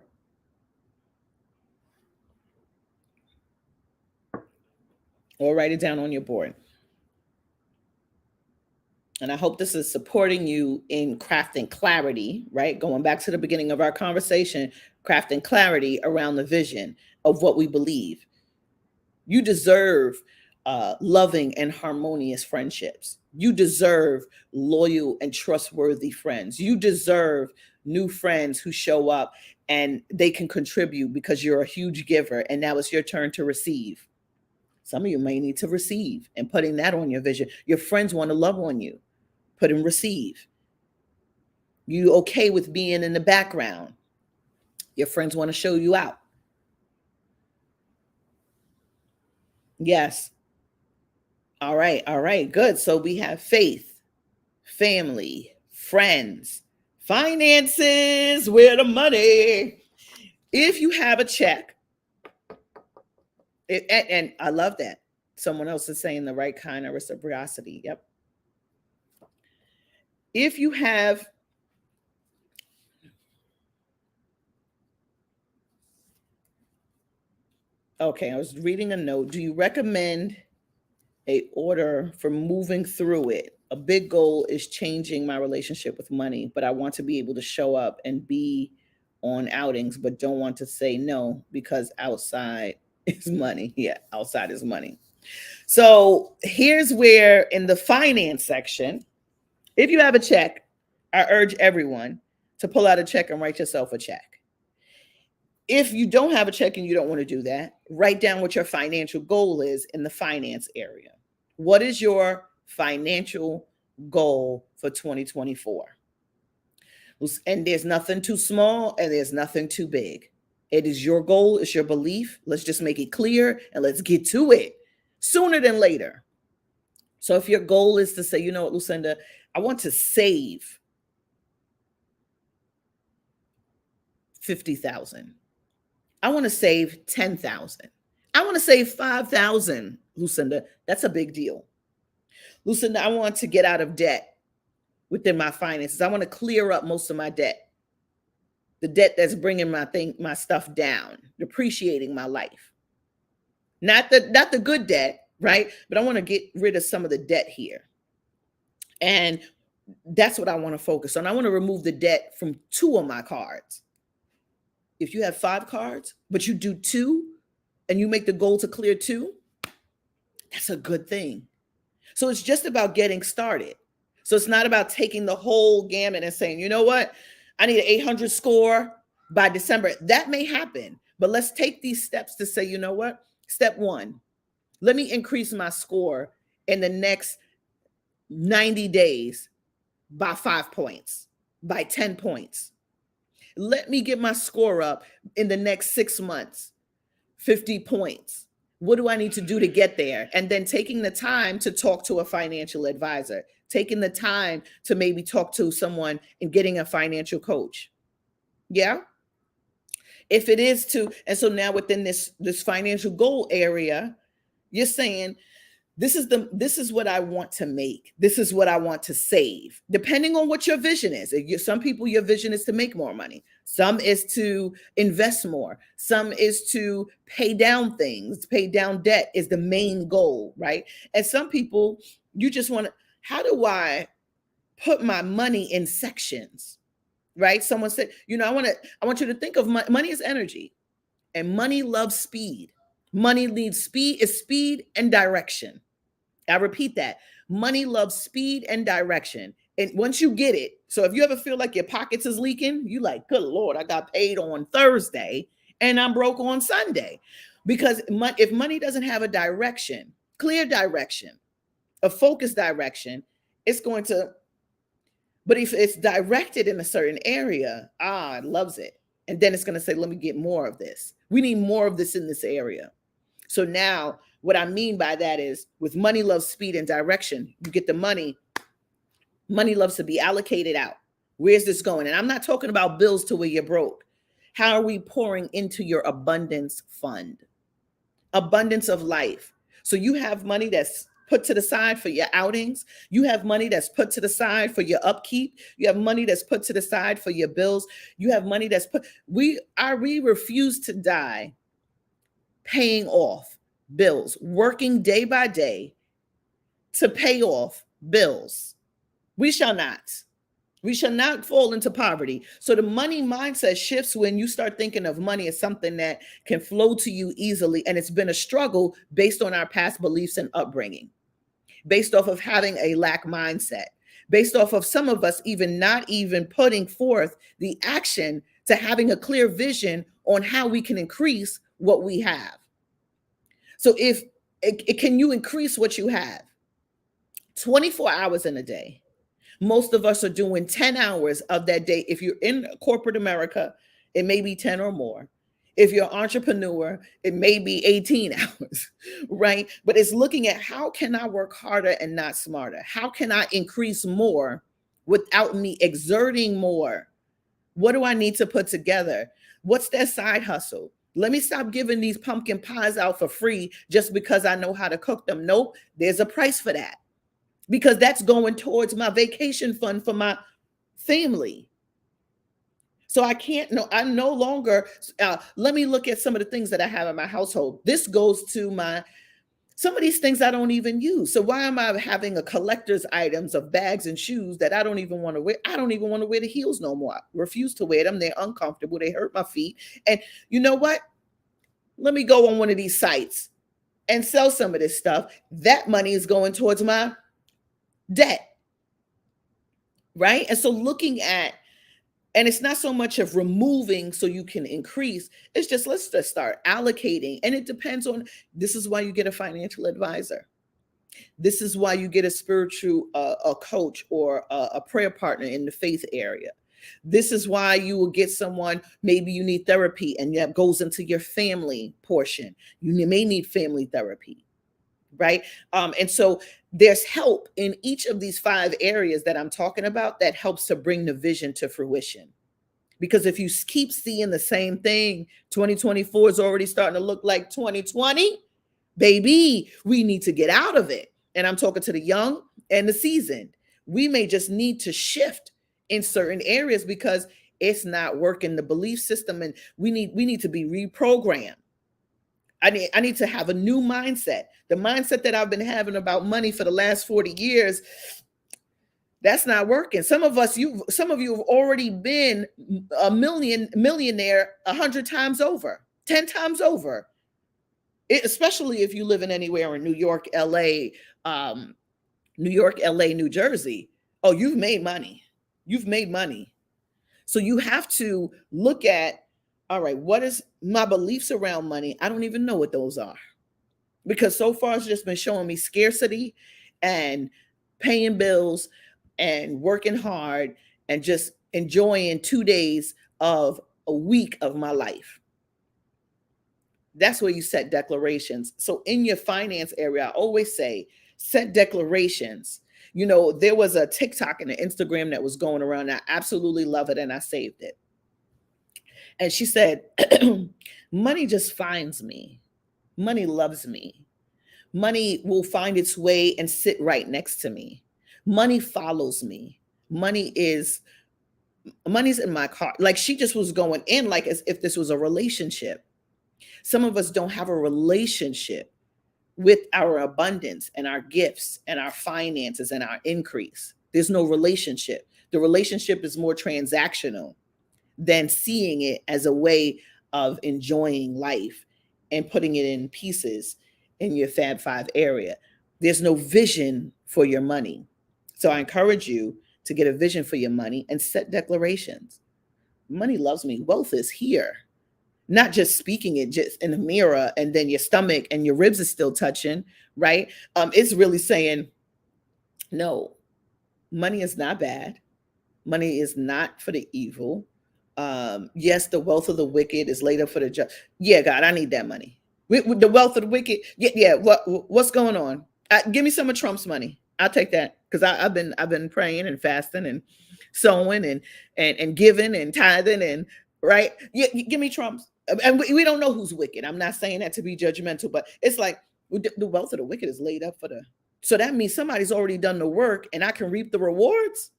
B: Or write it down on your board. And I hope this is supporting you in crafting clarity, right? Going back to the beginning of our conversation, crafting clarity around the vision of what we believe. You deserve loving and harmonious friendships. You deserve loyal and trustworthy friends. You deserve new friends who show up and they can contribute because you're a huge giver and now it's your turn to receive. Some of you may need to receive, and putting that on your vision. Your friends want to love on you. Put in receive. You okay with being in the background. Your friends want to show you out. Yes. All right, good. So we have faith, family, friends, finances, where the money. If you have a check, and I love that. Someone else is saying the right kind of reciprocity. Yep. If you have, okay, I was reading a note. Do you recommend a order for moving through it? A big goal is changing my relationship with money, but I want to be able to show up and be on outings, but don't want to say no because outside is money. Yeah, outside is money. So here's where in the finance section, if you have a check, I urge everyone to pull out a check and write yourself a check. If you don't have a check and you don't want to do that, write down what your financial goal is in the finance area. What is your financial goal for 2024? And there's nothing too small and there's nothing too big. It is your goal, it's your belief. Let's just make it clear and let's get to it sooner than later. So if your goal is to say, you know what, Lucinda, I want to save $50,000. I want to save $10,000. I want to save $5,000, Lucinda. That's a big deal. Lucinda, I want to get out of debt within my finances. I want to clear up most of my debt. The debt that's bringing my stuff down, depreciating my life. Not the good debt, right? But I want to get rid of some of the debt here. And that's what I want to focus on. I want to remove the debt from 2 of my cards. If you have 5 cards, but you do 2 and you make the goal to clear 2, that's a good thing. So it's just about getting started. So it's not about taking the whole gamut and saying, you know what, I need an 800 score by December. That may happen, but let's take these steps to say, you know what, step 1, let me increase my score in the next 90 days by 5 points, by 10 points. Let me get my score up in the next 6 months, 50 points. What do I need to do to get there? And then taking the time to talk to a financial advisor, taking the time to maybe talk to someone and getting a financial coach. Yeah. If it is to, and so now within this financial goal area, you're saying, this is what I want to make. This is what I want to save, depending on what your vision is. Some people, your vision is to make more money. Some is to invest more. Some is to pay down things. Pay down debt is the main goal, right? And some people, you just want to, how do I put my money in sections, right? Someone said, you know, I want you to think of money as energy, and money loves speed. Money needs speed and direction. I repeat that. Money loves speed and direction. And once you get it, so if you ever feel like your pockets is leaking, you like, good Lord, I got paid on Thursday and I'm broke on Sunday. Because if money doesn't have a direction, clear direction, a focused direction, it's going to, but if it's directed in a certain area, it loves it. And then it's going to say, let me get more of this. We need more of this in this area. So now what I mean by that is, with money loves speed and direction, you get the money. Money loves to be allocated out. Where's this going? And I'm not talking about bills to where you're broke. How are we pouring into your abundance fund? Abundance of life. So you have money that's put to the side for your outings. You have money that's put to the side for your upkeep. You have money that's put to the side for your bills. You have money that's put, we refuse to die paying off bills, working day by day to pay off bills. We shall not. We shall not fall into poverty. So the money mindset shifts when you start thinking of money as something that can flow to you easily. And it's been a struggle based on our past beliefs and upbringing, based off of having a lack mindset, based off of some of us even not even putting forth the action to having a clear vision on how we can increase what we have. So can you increase what you have? 24 hours in a day. Most of us are doing 10 hours of that day. If you're in corporate America, it may be 10 or more. If you're an entrepreneur, it may be 18 hours, right? But it's looking at, how can I work harder and not smarter? How can I increase more without me exerting more? What do I need to put together? What's that side hustle? Let me stop giving these pumpkin pies out for free just because I know how to cook them. Nope, there's a price for that, because that's going towards my vacation fund for my family. So I'm no longer, let me look at some of the things that I have in my household. This goes to some of these things I don't even use. So why am I having a collector's items of bags and shoes that I don't even want to wear? I don't even want to wear the heels no more. I refuse to wear them. They're uncomfortable. They hurt my feet. And you know what? Let me go on one of these sites and sell some of this stuff. That money is going towards my debt, right? And so looking at, and it's not so much of removing so you can increase, it's just, let's just start allocating. And it depends on, this is why you get a financial advisor. This is why you get a spiritual a coach or a prayer partner in the faith area. This is why you will get someone, maybe you need therapy, and that goes into your family portion. You may need family therapy, right? And so there's help in each of these 5 areas that I'm talking about that helps to bring the vision to fruition. Because if you keep seeing the same thing, 2024 is already starting to look like 2020, baby, we need to get out of it. And I'm talking to the young and the seasoned. We may just need to shift in certain areas because it's not working, the belief system, and we need to be reprogrammed. I need to have a new mindset. The mindset that I've been having about money for the last 40 years, that's not working. Some of you have already been a millionaire 100 times over, 10 times over. Especially if you live in anywhere in New York, LA, New Jersey. Oh, you've made money. You've made money. So you have to look at, all right, what is my beliefs around money? I don't even know what those are, because so far it's just been showing me scarcity and paying bills and working hard and just enjoying 2 days of a week of my life. That's where you set declarations. So in your finance area, I always say, set declarations. You know, there was a TikTok and an Instagram that was going around. I absolutely love it, and I saved it. And she said, money just finds me. Money loves me. Money will find its way and sit right next to me. Money follows me. Money's in my car. Like, she just was going in like as if this was a relationship. Some of us don't have a relationship with our abundance and our gifts and our finances and our increase. There's no relationship. The relationship is more transactional than seeing it as a way of enjoying life and putting it in pieces in your Fab 5 area. There's no vision for your money. So I encourage you to get a vision for your money and set declarations. Money loves me. Wealth is here. Not just speaking it just in the mirror and then your stomach and your ribs is still touching, right? It's really saying, no, money is not bad. Money is not for the evil. Yes, the wealth of the wicked is laid up for the just. Yeah, God, I need that money. With the wealth of the wicked. Yeah, yeah. What's going on? Give me some of Trump's money. I'll take that because I've been praying and fasting and sowing and giving and tithing and right. Yeah, give me Trump's. And we don't know who's wicked. I'm not saying that to be judgmental, but it's like the wealth of the wicked is laid up for the. So that means somebody's already done the work, and I can reap the rewards.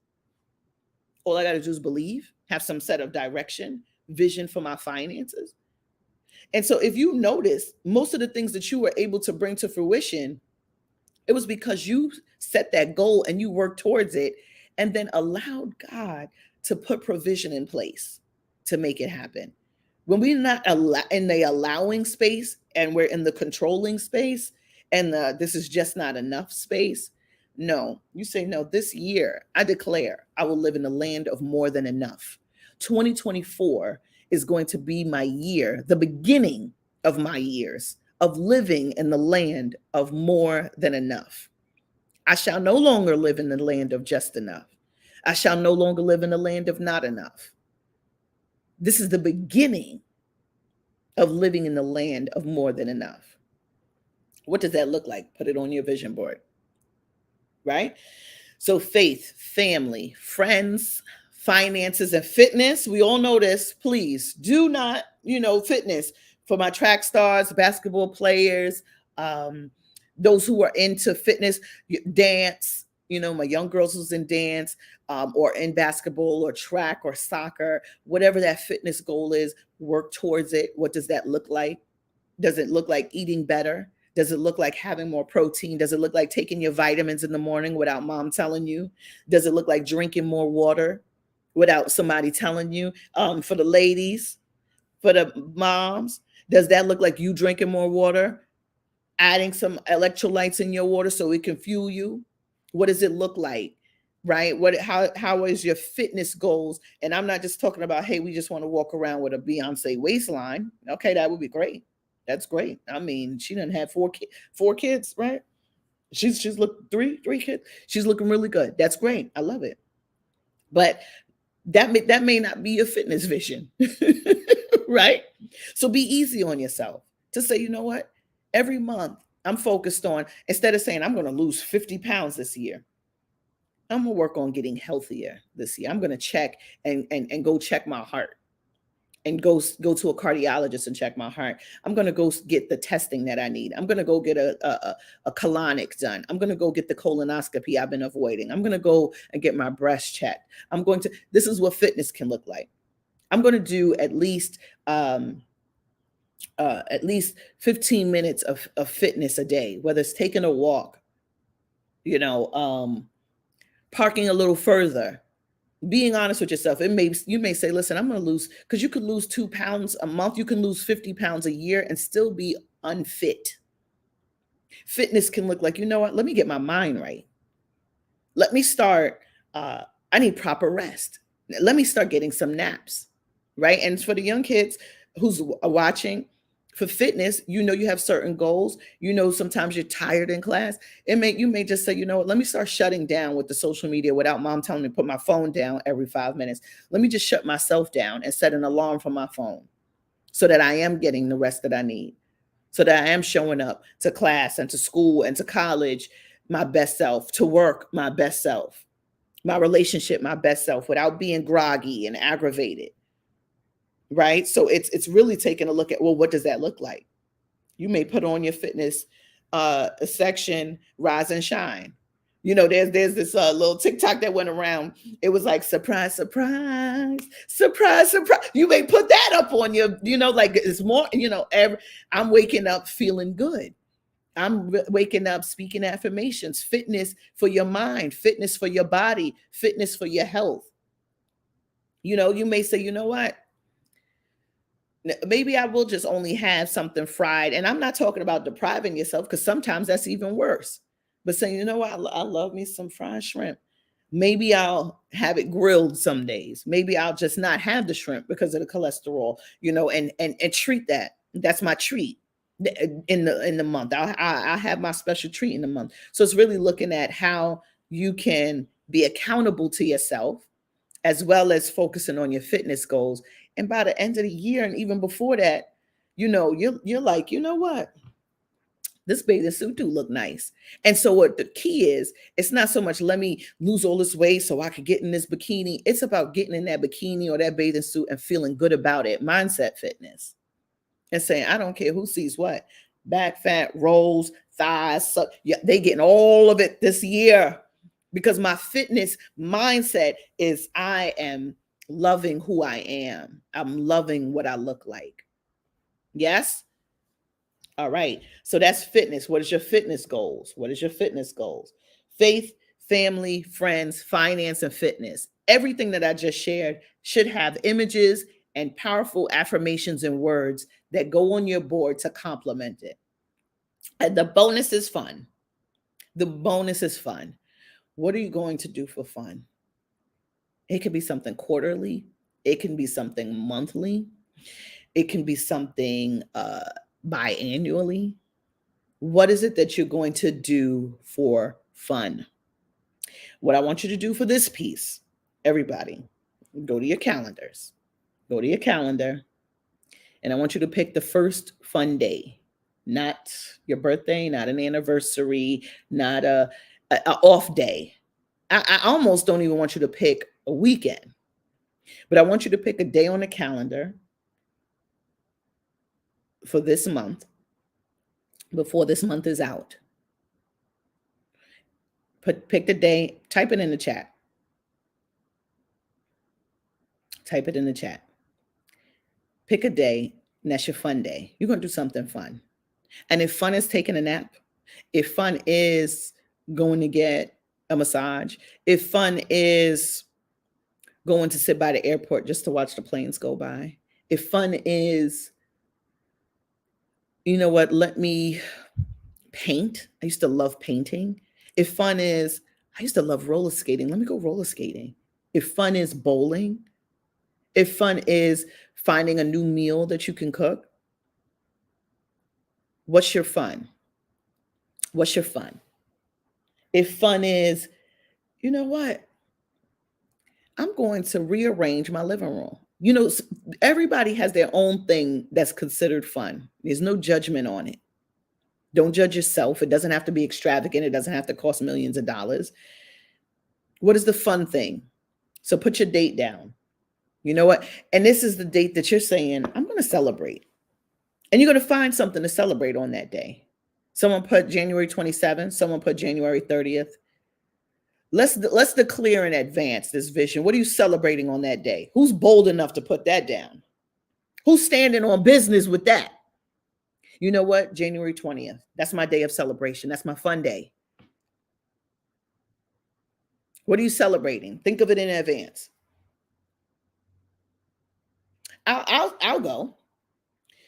B: All I got to do is believe, have some set of direction, vision for my finances. And so if you notice, most of the things that you were able to bring to fruition, it was because you set that goal and you worked towards it and then allowed God to put provision in place to make it happen. When we're not in the allowing space and we're in the controlling space and this is just not enough space, no, you say, no, this year I declare I will live in the land of more than enough. 2024 is going to be my year, the beginning of my years of living in the land of more than enough. I shall no longer live in the land of just enough. I shall no longer live in the land of not enough. This is the beginning of living in the land of more than enough. What does that look like? Put it on your vision board, right? So faith, family, friends, finances, and fitness. We all know this. Please do not, fitness for my track stars, basketball players, those who are into fitness, dance, my young girls who's in dance, or in basketball or track or soccer, whatever that fitness goal is, work towards it. What does that look like? Does it look like eating better? Does it look like having more protein? Does it look like taking your vitamins in the morning without mom telling you? Does it look like drinking more water without somebody telling you? For the ladies, for the moms, does that look like you drinking more water, adding some electrolytes in your water so it can fuel you? What does it look like? Right? How is your fitness goals? And I'm not just talking about, hey, we just want to walk around with a Beyonce waistline. Okay, that would be great. That's great. I mean, she done had four kids, right? She's looked three kids. She's looking really good. That's great. I love it. But that may not be your fitness vision, right? So be easy on yourself to say, you know what? Every month I'm focused on, instead of saying I'm going to lose 50 pounds this year, I'm going to work on getting healthier this year. I'm going to check and go check my heart and go to a cardiologist and check my heart. I'm going to go get the testing that I need. I'm going to go get a colonic done. I'm going to go get the colonoscopy I've been avoiding. I'm going to go and get my breast checked. This is what fitness can look like. I'm going to do at least 15 minutes of fitness a day, whether it's taking a walk, parking a little further, being honest with yourself. You may say, listen, I'm going to lose, because you could lose 2 pounds a month. You can lose 50 pounds a year and still be unfit. Fitness can look like, you know what? Let me get my mind right. Let me start. I need proper rest. Let me start getting some naps, right? And for the young kids who's watching, for fitness, you have certain goals. Sometimes you're tired in class. You may just say, you know what, let me start shutting down with the social media without mom telling me to put my phone down every 5 minutes. Let me just shut myself down and set an alarm for my phone so that I am getting the rest that I need, so that I am showing up to class and to school and to college my best self, to work my best self, my relationship my best self, without being groggy and aggravated. Right? So it's really taking a look at, well, what does that look like? You may put on your fitness section, rise and shine. There's this little TikTok that went around. It was like, surprise, surprise, surprise, surprise. You may put that up on your, like it's more, I'm waking up feeling good. I'm waking up speaking affirmations, fitness for your mind, fitness for your body, fitness for your health. You may say, you know what? Maybe I will just only have something fried. And I'm not talking about depriving yourself, because sometimes that's even worse. But saying, you know what, I love me some fried shrimp. Maybe I'll have it grilled some days. Maybe I'll just not have the shrimp because of the cholesterol, and treat that. That's my treat in the month. I'll have my special treat in the month. So it's really looking at how you can be accountable to yourself as well as focusing on your fitness goals. And by the end of the year, and even before that, you're like, you know what? This bathing suit do look nice. And so what the key is, it's not so much let me lose all this weight so I could get in this bikini. It's about getting in that bikini or that bathing suit and feeling good about it. Mindset fitness. And saying, I don't care who sees what. Back fat, rolls, thighs, yeah, they getting all of it this year. Because my fitness mindset is I am loving who I am. I'm loving what I look like. Yes? All right. So that's fitness. What is your fitness goals? What is your fitness goals? Faith, family, friends, finance, and fitness. Everything that I just shared should have images and powerful affirmations and words that go on your board to complement it. And the bonus is fun. The bonus is fun. What are you going to do for fun? It could be something quarterly. It can be something monthly. It can be something biannually. What is it that you're going to do for fun? What I want you to do for this piece, everybody, go to your calendars. Go to your calendar, and I want you to pick the first fun day, not your birthday, not an anniversary, not a off day. I almost don't even want you to pick a weekend, but I want you to pick a day on the calendar for this month before this month is out. Pick the day, type it in the chat. Type it in the chat. Pick a day, and that's your fun day. You're going to do something fun. And if fun is taking a nap, if fun is going to get a massage, if fun is going to sit by the airport just to watch the planes go by, if fun is, you know what, let me paint. I used to love painting. If fun is, I used to love roller skating. Let me go roller skating. If fun is bowling, if fun is finding a new meal that you can cook, what's your fun? What's your fun? If fun is, you know what? I'm going to rearrange my living room. You know, everybody has their own thing that's considered fun. There's no judgment on it. Don't judge yourself. It doesn't have to be extravagant. It doesn't have to cost millions of dollars. What is the fun thing? So put your date down. You know what? And this is the date that you're saying, I'm going to celebrate. And you're going to find something to celebrate on that day. Someone put January 27th. Someone put January 30th. Let's declare in advance this vision. What are you celebrating on that day? Who's bold enough to put that down? Who's standing on business with that? You know what? January 20th. That's my day of celebration. That's my fun day. What are you celebrating? Think of it in advance. I'll go.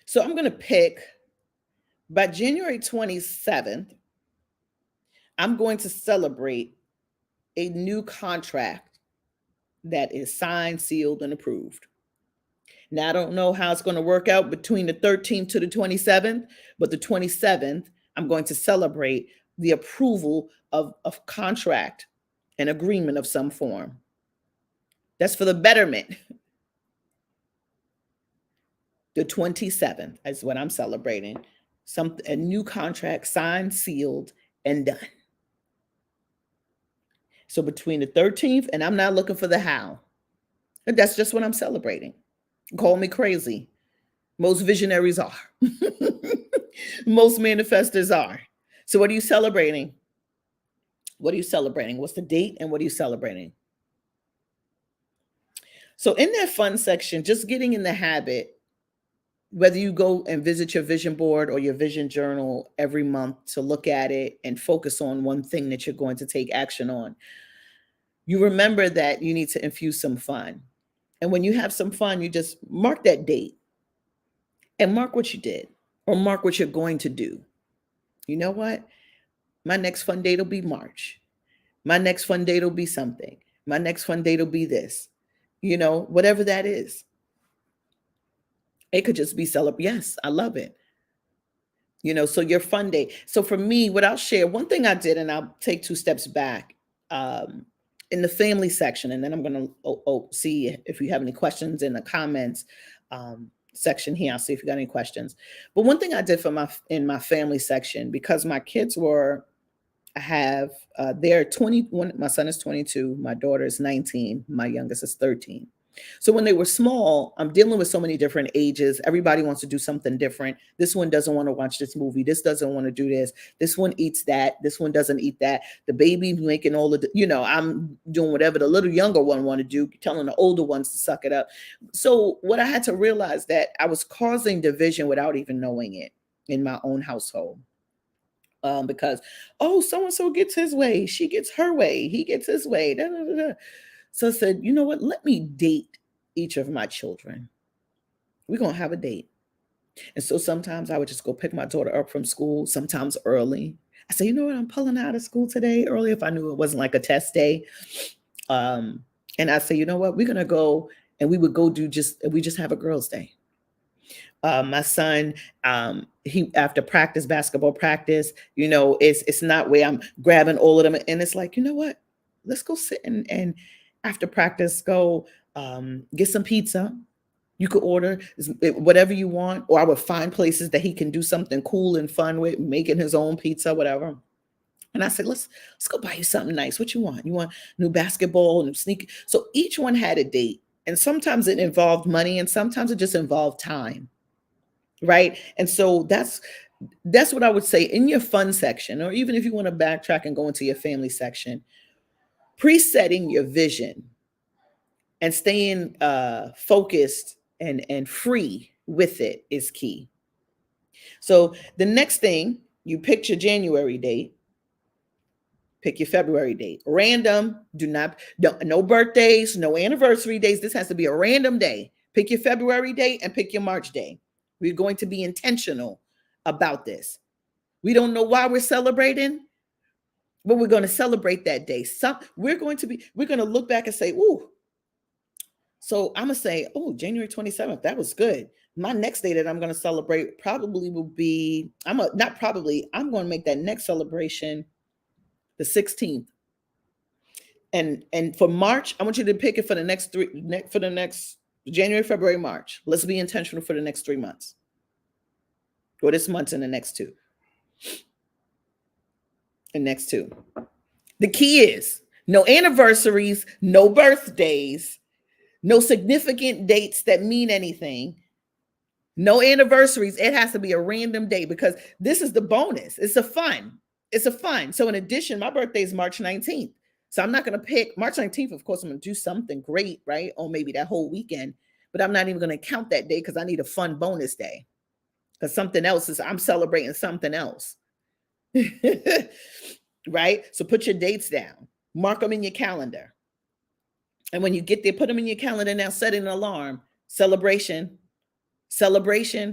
B: So I'm going to pick by January 27th, I'm going to celebrate a new contract that is signed, sealed, and approved. Now, I don't know how it's going to work out between the 13th to the 27th, but the 27th, I'm going to celebrate the approval of a contract, an agreement of some form. That's for the betterment. The 27th is what I'm celebrating. A new contract signed, sealed, and done. So between the 13th, and I'm not looking for the how. And that's just what I'm celebrating. Call me crazy. Most visionaries are. Most manifestors are. So what are you celebrating? What are you celebrating? What's the date and what are you celebrating? So in that fun section, just getting in the habit, whether you go and visit your vision board or your vision journal every month to look at it and focus on one thing that you're going to take action on, you remember that you need to infuse some fun. And when you have some fun, you just mark that date and mark what you did or mark what you're going to do. You know what? My next fun date will be March. My next fun date will be something. My next fun date will be this. You know, whatever that is. It could just be yes, I love it. You know, so your fun day. So for me, what I'll share, one thing I did, and I'll take 2 steps back, in the family section, and then I'm going to see if you have any questions in the comments section here. I'll see if you got any questions. But one thing I did in my family section, because my kids they're 21. My son is 22. My daughter is 19. My youngest is 13. So when they were small, I'm dealing with so many different ages. Everybody wants to do something different. This one doesn't want to watch this movie. This doesn't want to do this. This one eats that. This one doesn't eat that. The baby making all of the, I'm doing whatever the little younger one want to do, telling the older ones to suck it up. So what I had to realize that I was causing division without even knowing it in my own household. Because, so-and-so gets his way. She gets her way. He gets his way. Da, da, da, da. So I said, you know what? Let me date each of my children. We're going to have a date. And so sometimes I would just go pick my daughter up from school, sometimes early. I say, you know what? I'm pulling out of school today early if I knew it wasn't like a test day. And I say, you know what? We're going to go, and we would go we just have a girls' day. My son, he after basketball practice, it's not where I'm grabbing all of them. And it's like, you know what? Let's go sit and after practice, go get some pizza. You could order whatever you want, or I would find places that he can do something cool and fun with, making his own pizza, whatever. And I said, let's go buy you something nice. What you want? You want new basketball, new sneakers? So each one had a date. And sometimes it involved money, and sometimes it just involved time. Right. And so that's what I would say in your fun section, or even if you want to backtrack and go into your family section, presetting your vision and staying focused and free with it is key. So the next thing, you pick your January date, pick your February date. Random, no birthdays, no anniversary days. This has to be a random day. Pick your February date and pick your March day. We're going to be intentional about this. We don't know why we're celebrating, but we're going to celebrate that day. We're going to look back and say, ooh. So I'm going to say, oh, January 27th, that was good. My next day that I'm going to celebrate probably will be, I'm going to make that next celebration the 16th. And for March, I want you to pick it for the next January, February, March. Let's be intentional for the next 3 months. Or this month and the next two. The key is no anniversaries, no birthdays, no significant dates that mean anything. No anniversaries. It has to be a random date, because this is the bonus. It's a fun. So in addition, my birthday is March 19th. So I'm not going to pick March 19th. Of course, I'm going to do something great, right? Or maybe that whole weekend, but I'm not even going to count that day because I need a fun bonus day. Because I'm celebrating something else. Right? So put your dates down. Mark them in your calendar. And when you get there, put them in your calendar now, set an alarm. Celebration. Surprise.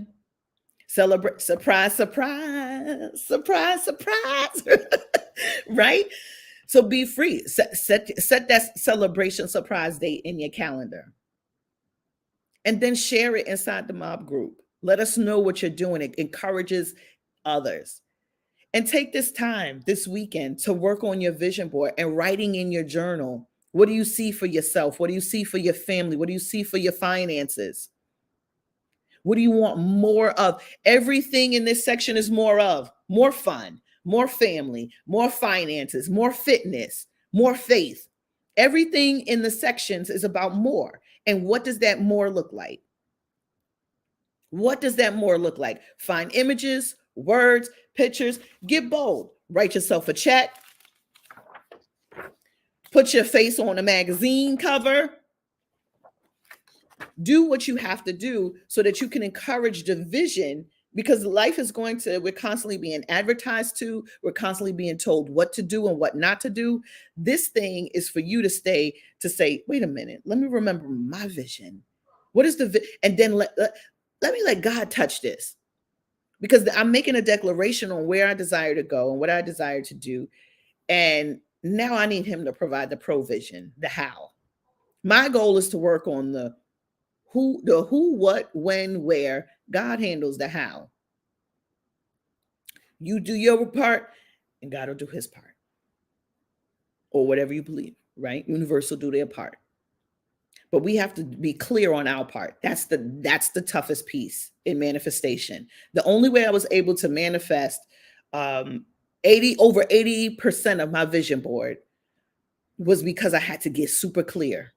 B: Right? So be free. Set that celebration surprise date in your calendar. And then share it inside the MOBB group. Let us know what you're doing. It encourages others. And take this time this weekend to work on your vision board and writing in your journal. What do you see for yourself? What do you see for your family? What do you see for your finances? What do you want more of? Everything in this section is more of. More fun, more family, more finances, more fitness, more faith. Everything in the sections is about more. And what does that more look like? What does that more look like? Find images, words, pictures. Get bold. Write yourself a check. Put your face on a magazine cover. Do what you have to do so that you can encourage the vision, because life is we're constantly being advertised to, we're constantly being told what to do and what not to do. This thing is for you to say, wait a minute, let me remember my vision. What is and then let me let God touch this, because I'm making a declaration on where I desire to go and what I desire to do. And now I need him to provide the provision, the how. My goal is to work on the who, what, when, where. God handles the how. You do your part and God will do his part, or whatever you believe. right? Universe will do their part. But we have to be clear on our part. That's the toughest piece in manifestation. The only way I was able to manifest um 80% of my vision board was because I had to get super clear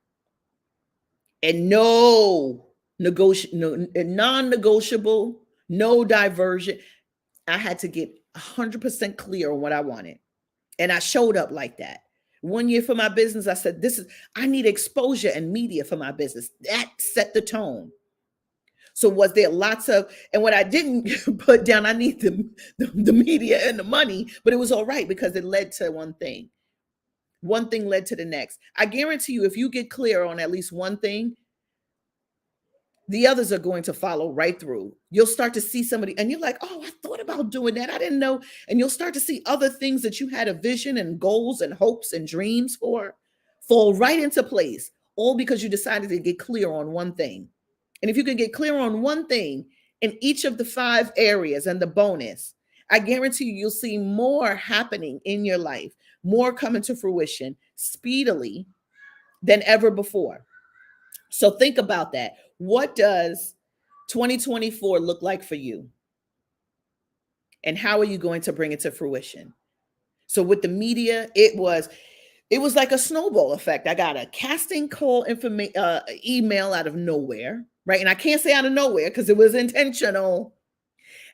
B: and non-negotiable, no diversion. I had to get 100% clear on what I wanted. And I showed up like that. 1 year for my business, I said, I need exposure and media for my business. That set the tone. So was there lots of, and what I didn't put down, I need the media and the money, but it was all right because it led to one thing. One thing led to the next. I guarantee you, if you get clear on at least one thing, the others are going to follow right through. You'll start to see somebody and you're like, oh, I thought about doing that. I didn't know. And you'll start to see other things that you had a vision and goals and hopes and dreams for fall right into place, all because you decided to get clear on one thing. And if you can get clear on one thing in each of the 5 areas and the bonus, I guarantee you'll see more happening in your life, more coming to fruition speedily than ever before. So think about that. What does 2024 look like for you? And how are you going to bring it to fruition? So with the media, it was like a snowball effect. I got a casting call email out of nowhere, right? And I can't say out of nowhere because it was intentional.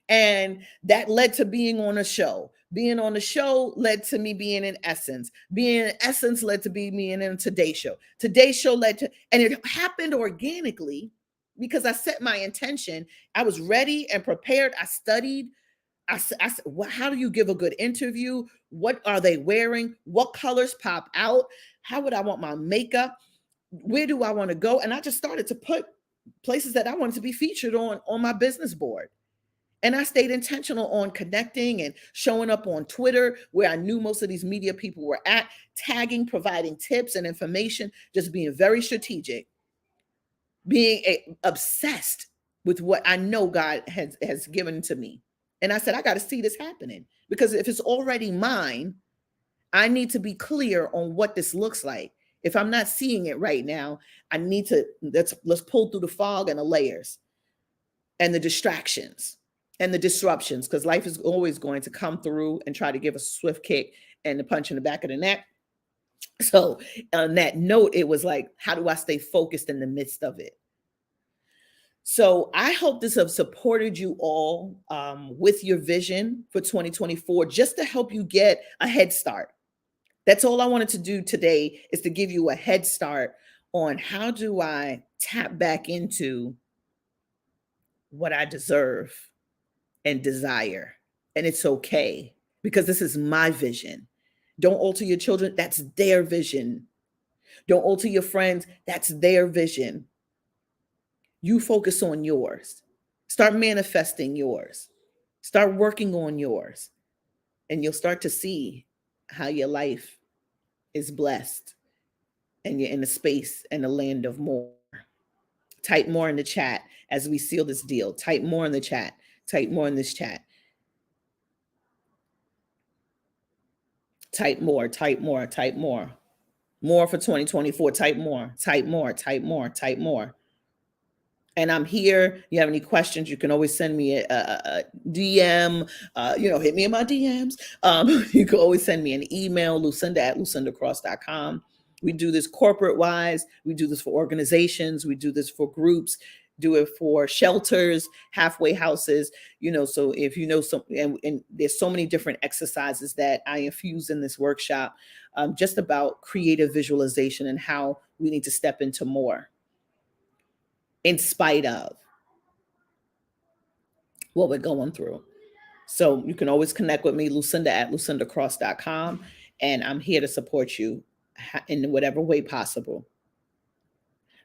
B: And that led to being on a show. Being on the show led to me being in Essence. Being in Essence led to being in Today Show. Today Show led to, and it happened organically because I set my intention. I was ready and prepared. I studied. I said, well, how do you give a good interview? What are they wearing? What colors pop out? How would I want my makeup? Where do I want to go? And I just started to put places that I wanted to be featured on my business board. And I stayed intentional on connecting and showing up on Twitter, where I knew most of these media people were at, tagging, providing tips and information, just being very strategic, being obsessed with what I know God has given to me. And I said, I got to see this happening, because if it's already mine, I need to be clear on what this looks like. If I'm not seeing it right now, I need to, let's pull through the fog and the layers and the distractions and the disruptions, because life is always going to come through and try to give us a swift kick and a punch in the back of the neck. So on that note, it was like, how do I stay focused in the midst of it? So I hope this has supported you all with your vision for 2024, just to help you get a head start. That's all I wanted to do today, is to give you a head start on how do I tap back into what I deserve and desire. And it's okay, because this is my vision. Don't alter your children. That's their vision. Don't alter your friends. That's their vision. You focus on yours. Start manifesting yours. Start working on yours. And you'll start to see how your life is blessed and you're in a space and a land of more. Type more in the chat as we seal this deal. Type more in the chat. Type more in this chat. Type more, type more, type more. More for 2024. Type more, type more, type more, type more. And I'm here. You have any questions, you can always send me a DM, hit me in my DMs. You can always send me an email, Lucinda@lucindacross.com. We do this corporate wise. We do this for organizations. We do this for groups, do it for shelters, halfway houses, so if you know some, and there's so many different exercises that I infuse in this workshop, just about creative visualization and how we need to step into more in spite of what we're going through. So you can always connect with me, Lucinda@lucindacross.com. And I'm here to support you in whatever way possible.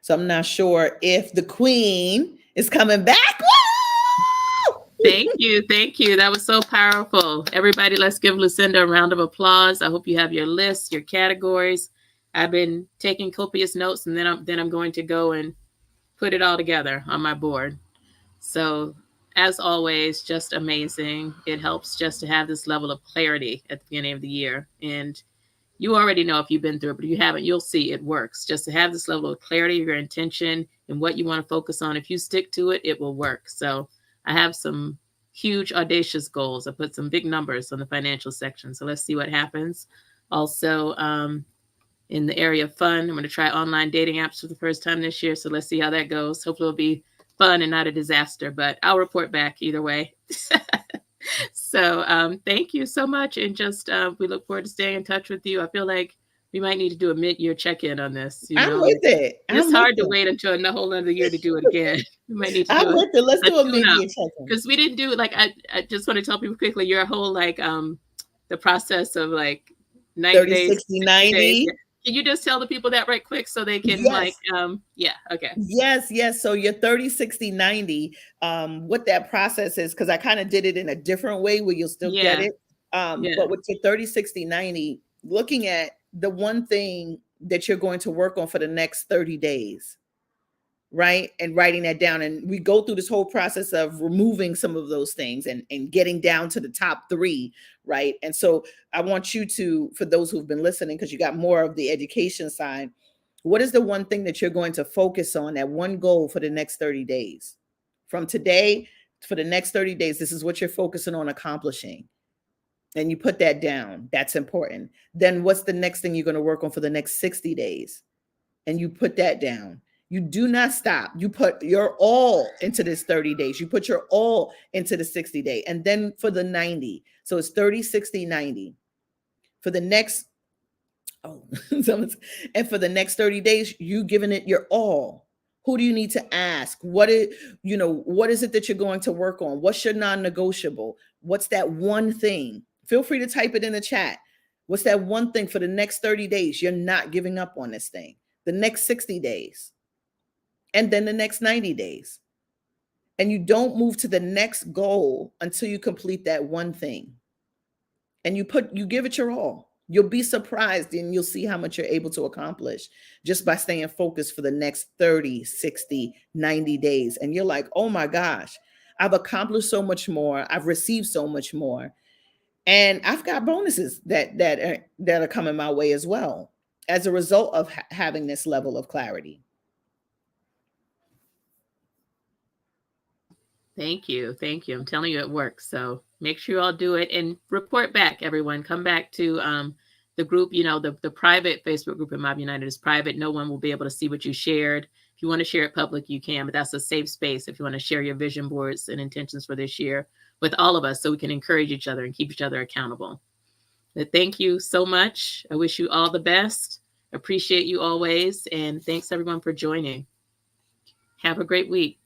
B: So I'm not sure if the queen is coming back. Woo!
A: Thank you. Thank you. That was so powerful. Everybody, let's give Lucinda a round of applause. I hope you have your lists, your categories. I've been taking copious notes, and then I'm going to go and put it all together on my board. So as always, just amazing. It helps just to have this level of clarity at the beginning of the year. And you already know if you've been through it, but if you haven't, you'll see it works. Just to have this level of clarity, your intention, and what you want to focus on. If you stick to it, it will work. So I have some huge, audacious goals. I put some big numbers on the financial section. So let's see what happens. Also, in the area of fun, I'm going to try online dating apps for the first time this year. So let's see how that goes. Hopefully, it'll be fun and not a disaster, but I'll report back either way. So thank you so much. And just we look forward to staying in touch with you. I feel like we might need to do a mid-year check-in on this. You
B: I'm
A: know,
B: with it.
A: it's
B: I'm with
A: hard to
B: it.
A: wait until a whole another year to do it again. We might need to
B: I'm
A: do
B: with it. Let's
A: a
B: do a
A: tune-up
B: mid-year check-in.
A: because we didn't do it. Like I just want to tell people quickly, your whole like the process of like 90
B: 30,
A: days,
B: 60,
A: 60 days.
B: 90.
A: Yeah. Can you just tell the people that right quick so they can
B: Yes.
A: like yeah, okay.
B: Yes. So your 30, 60, 90, what that process is, because I kind of did it in a different way where you'll still get
A: Yeah.
B: it.
A: Yeah.
B: But with your 30, 60, 90, looking at the one thing that you're going to work on for the next 30 days, right? And writing that down. And we go through this whole process of removing some of those things and getting down to the top 3, right? And so I want you to, for those who've been listening, because you got more of the education side, what is the one thing that you're going to focus on, that one goal for the next 30 days? From today for the next 30 days, this is what you're focusing on accomplishing. And you put that down. That's important. Then what's the next thing you're going to work on for the next 60 days? And you put that down. You do not stop. You put your all into this 30 days. You put your all into the 60 day. And then for the 90. So it's 30, 60, 90. For the next, and for the next 30 days, you giving it your all. Who do you need to ask? What is it that you're going to work on? What's your non-negotiable? What's that one thing? Feel free to type it in the chat. What's that one thing for the next 30 days? You're not giving up on this thing. The next 60 days. And then the next 90 days. And you don't move to the next goal until you complete that one thing. And you give it your all. You'll be surprised and you'll see how much you're able to accomplish just by staying focused for the next 30, 60, 90 days. And you're like, oh my gosh, I've accomplished so much more. I've received so much more. And I've got bonuses that are coming my way as well as a result of having this level of clarity.
A: Thank you. Thank you. I'm telling you it works. So make sure you all do it and report back, everyone. Come back to the group. You know, the private Facebook group in MOBB United is private. No one will be able to see what you shared. If you want to share it public, you can, but that's a safe space if you want to share your vision boards and intentions for this year with all of us so we can encourage each other and keep each other accountable. But thank you so much. I wish you all the best. Appreciate you always. And thanks everyone for joining. Have a great week.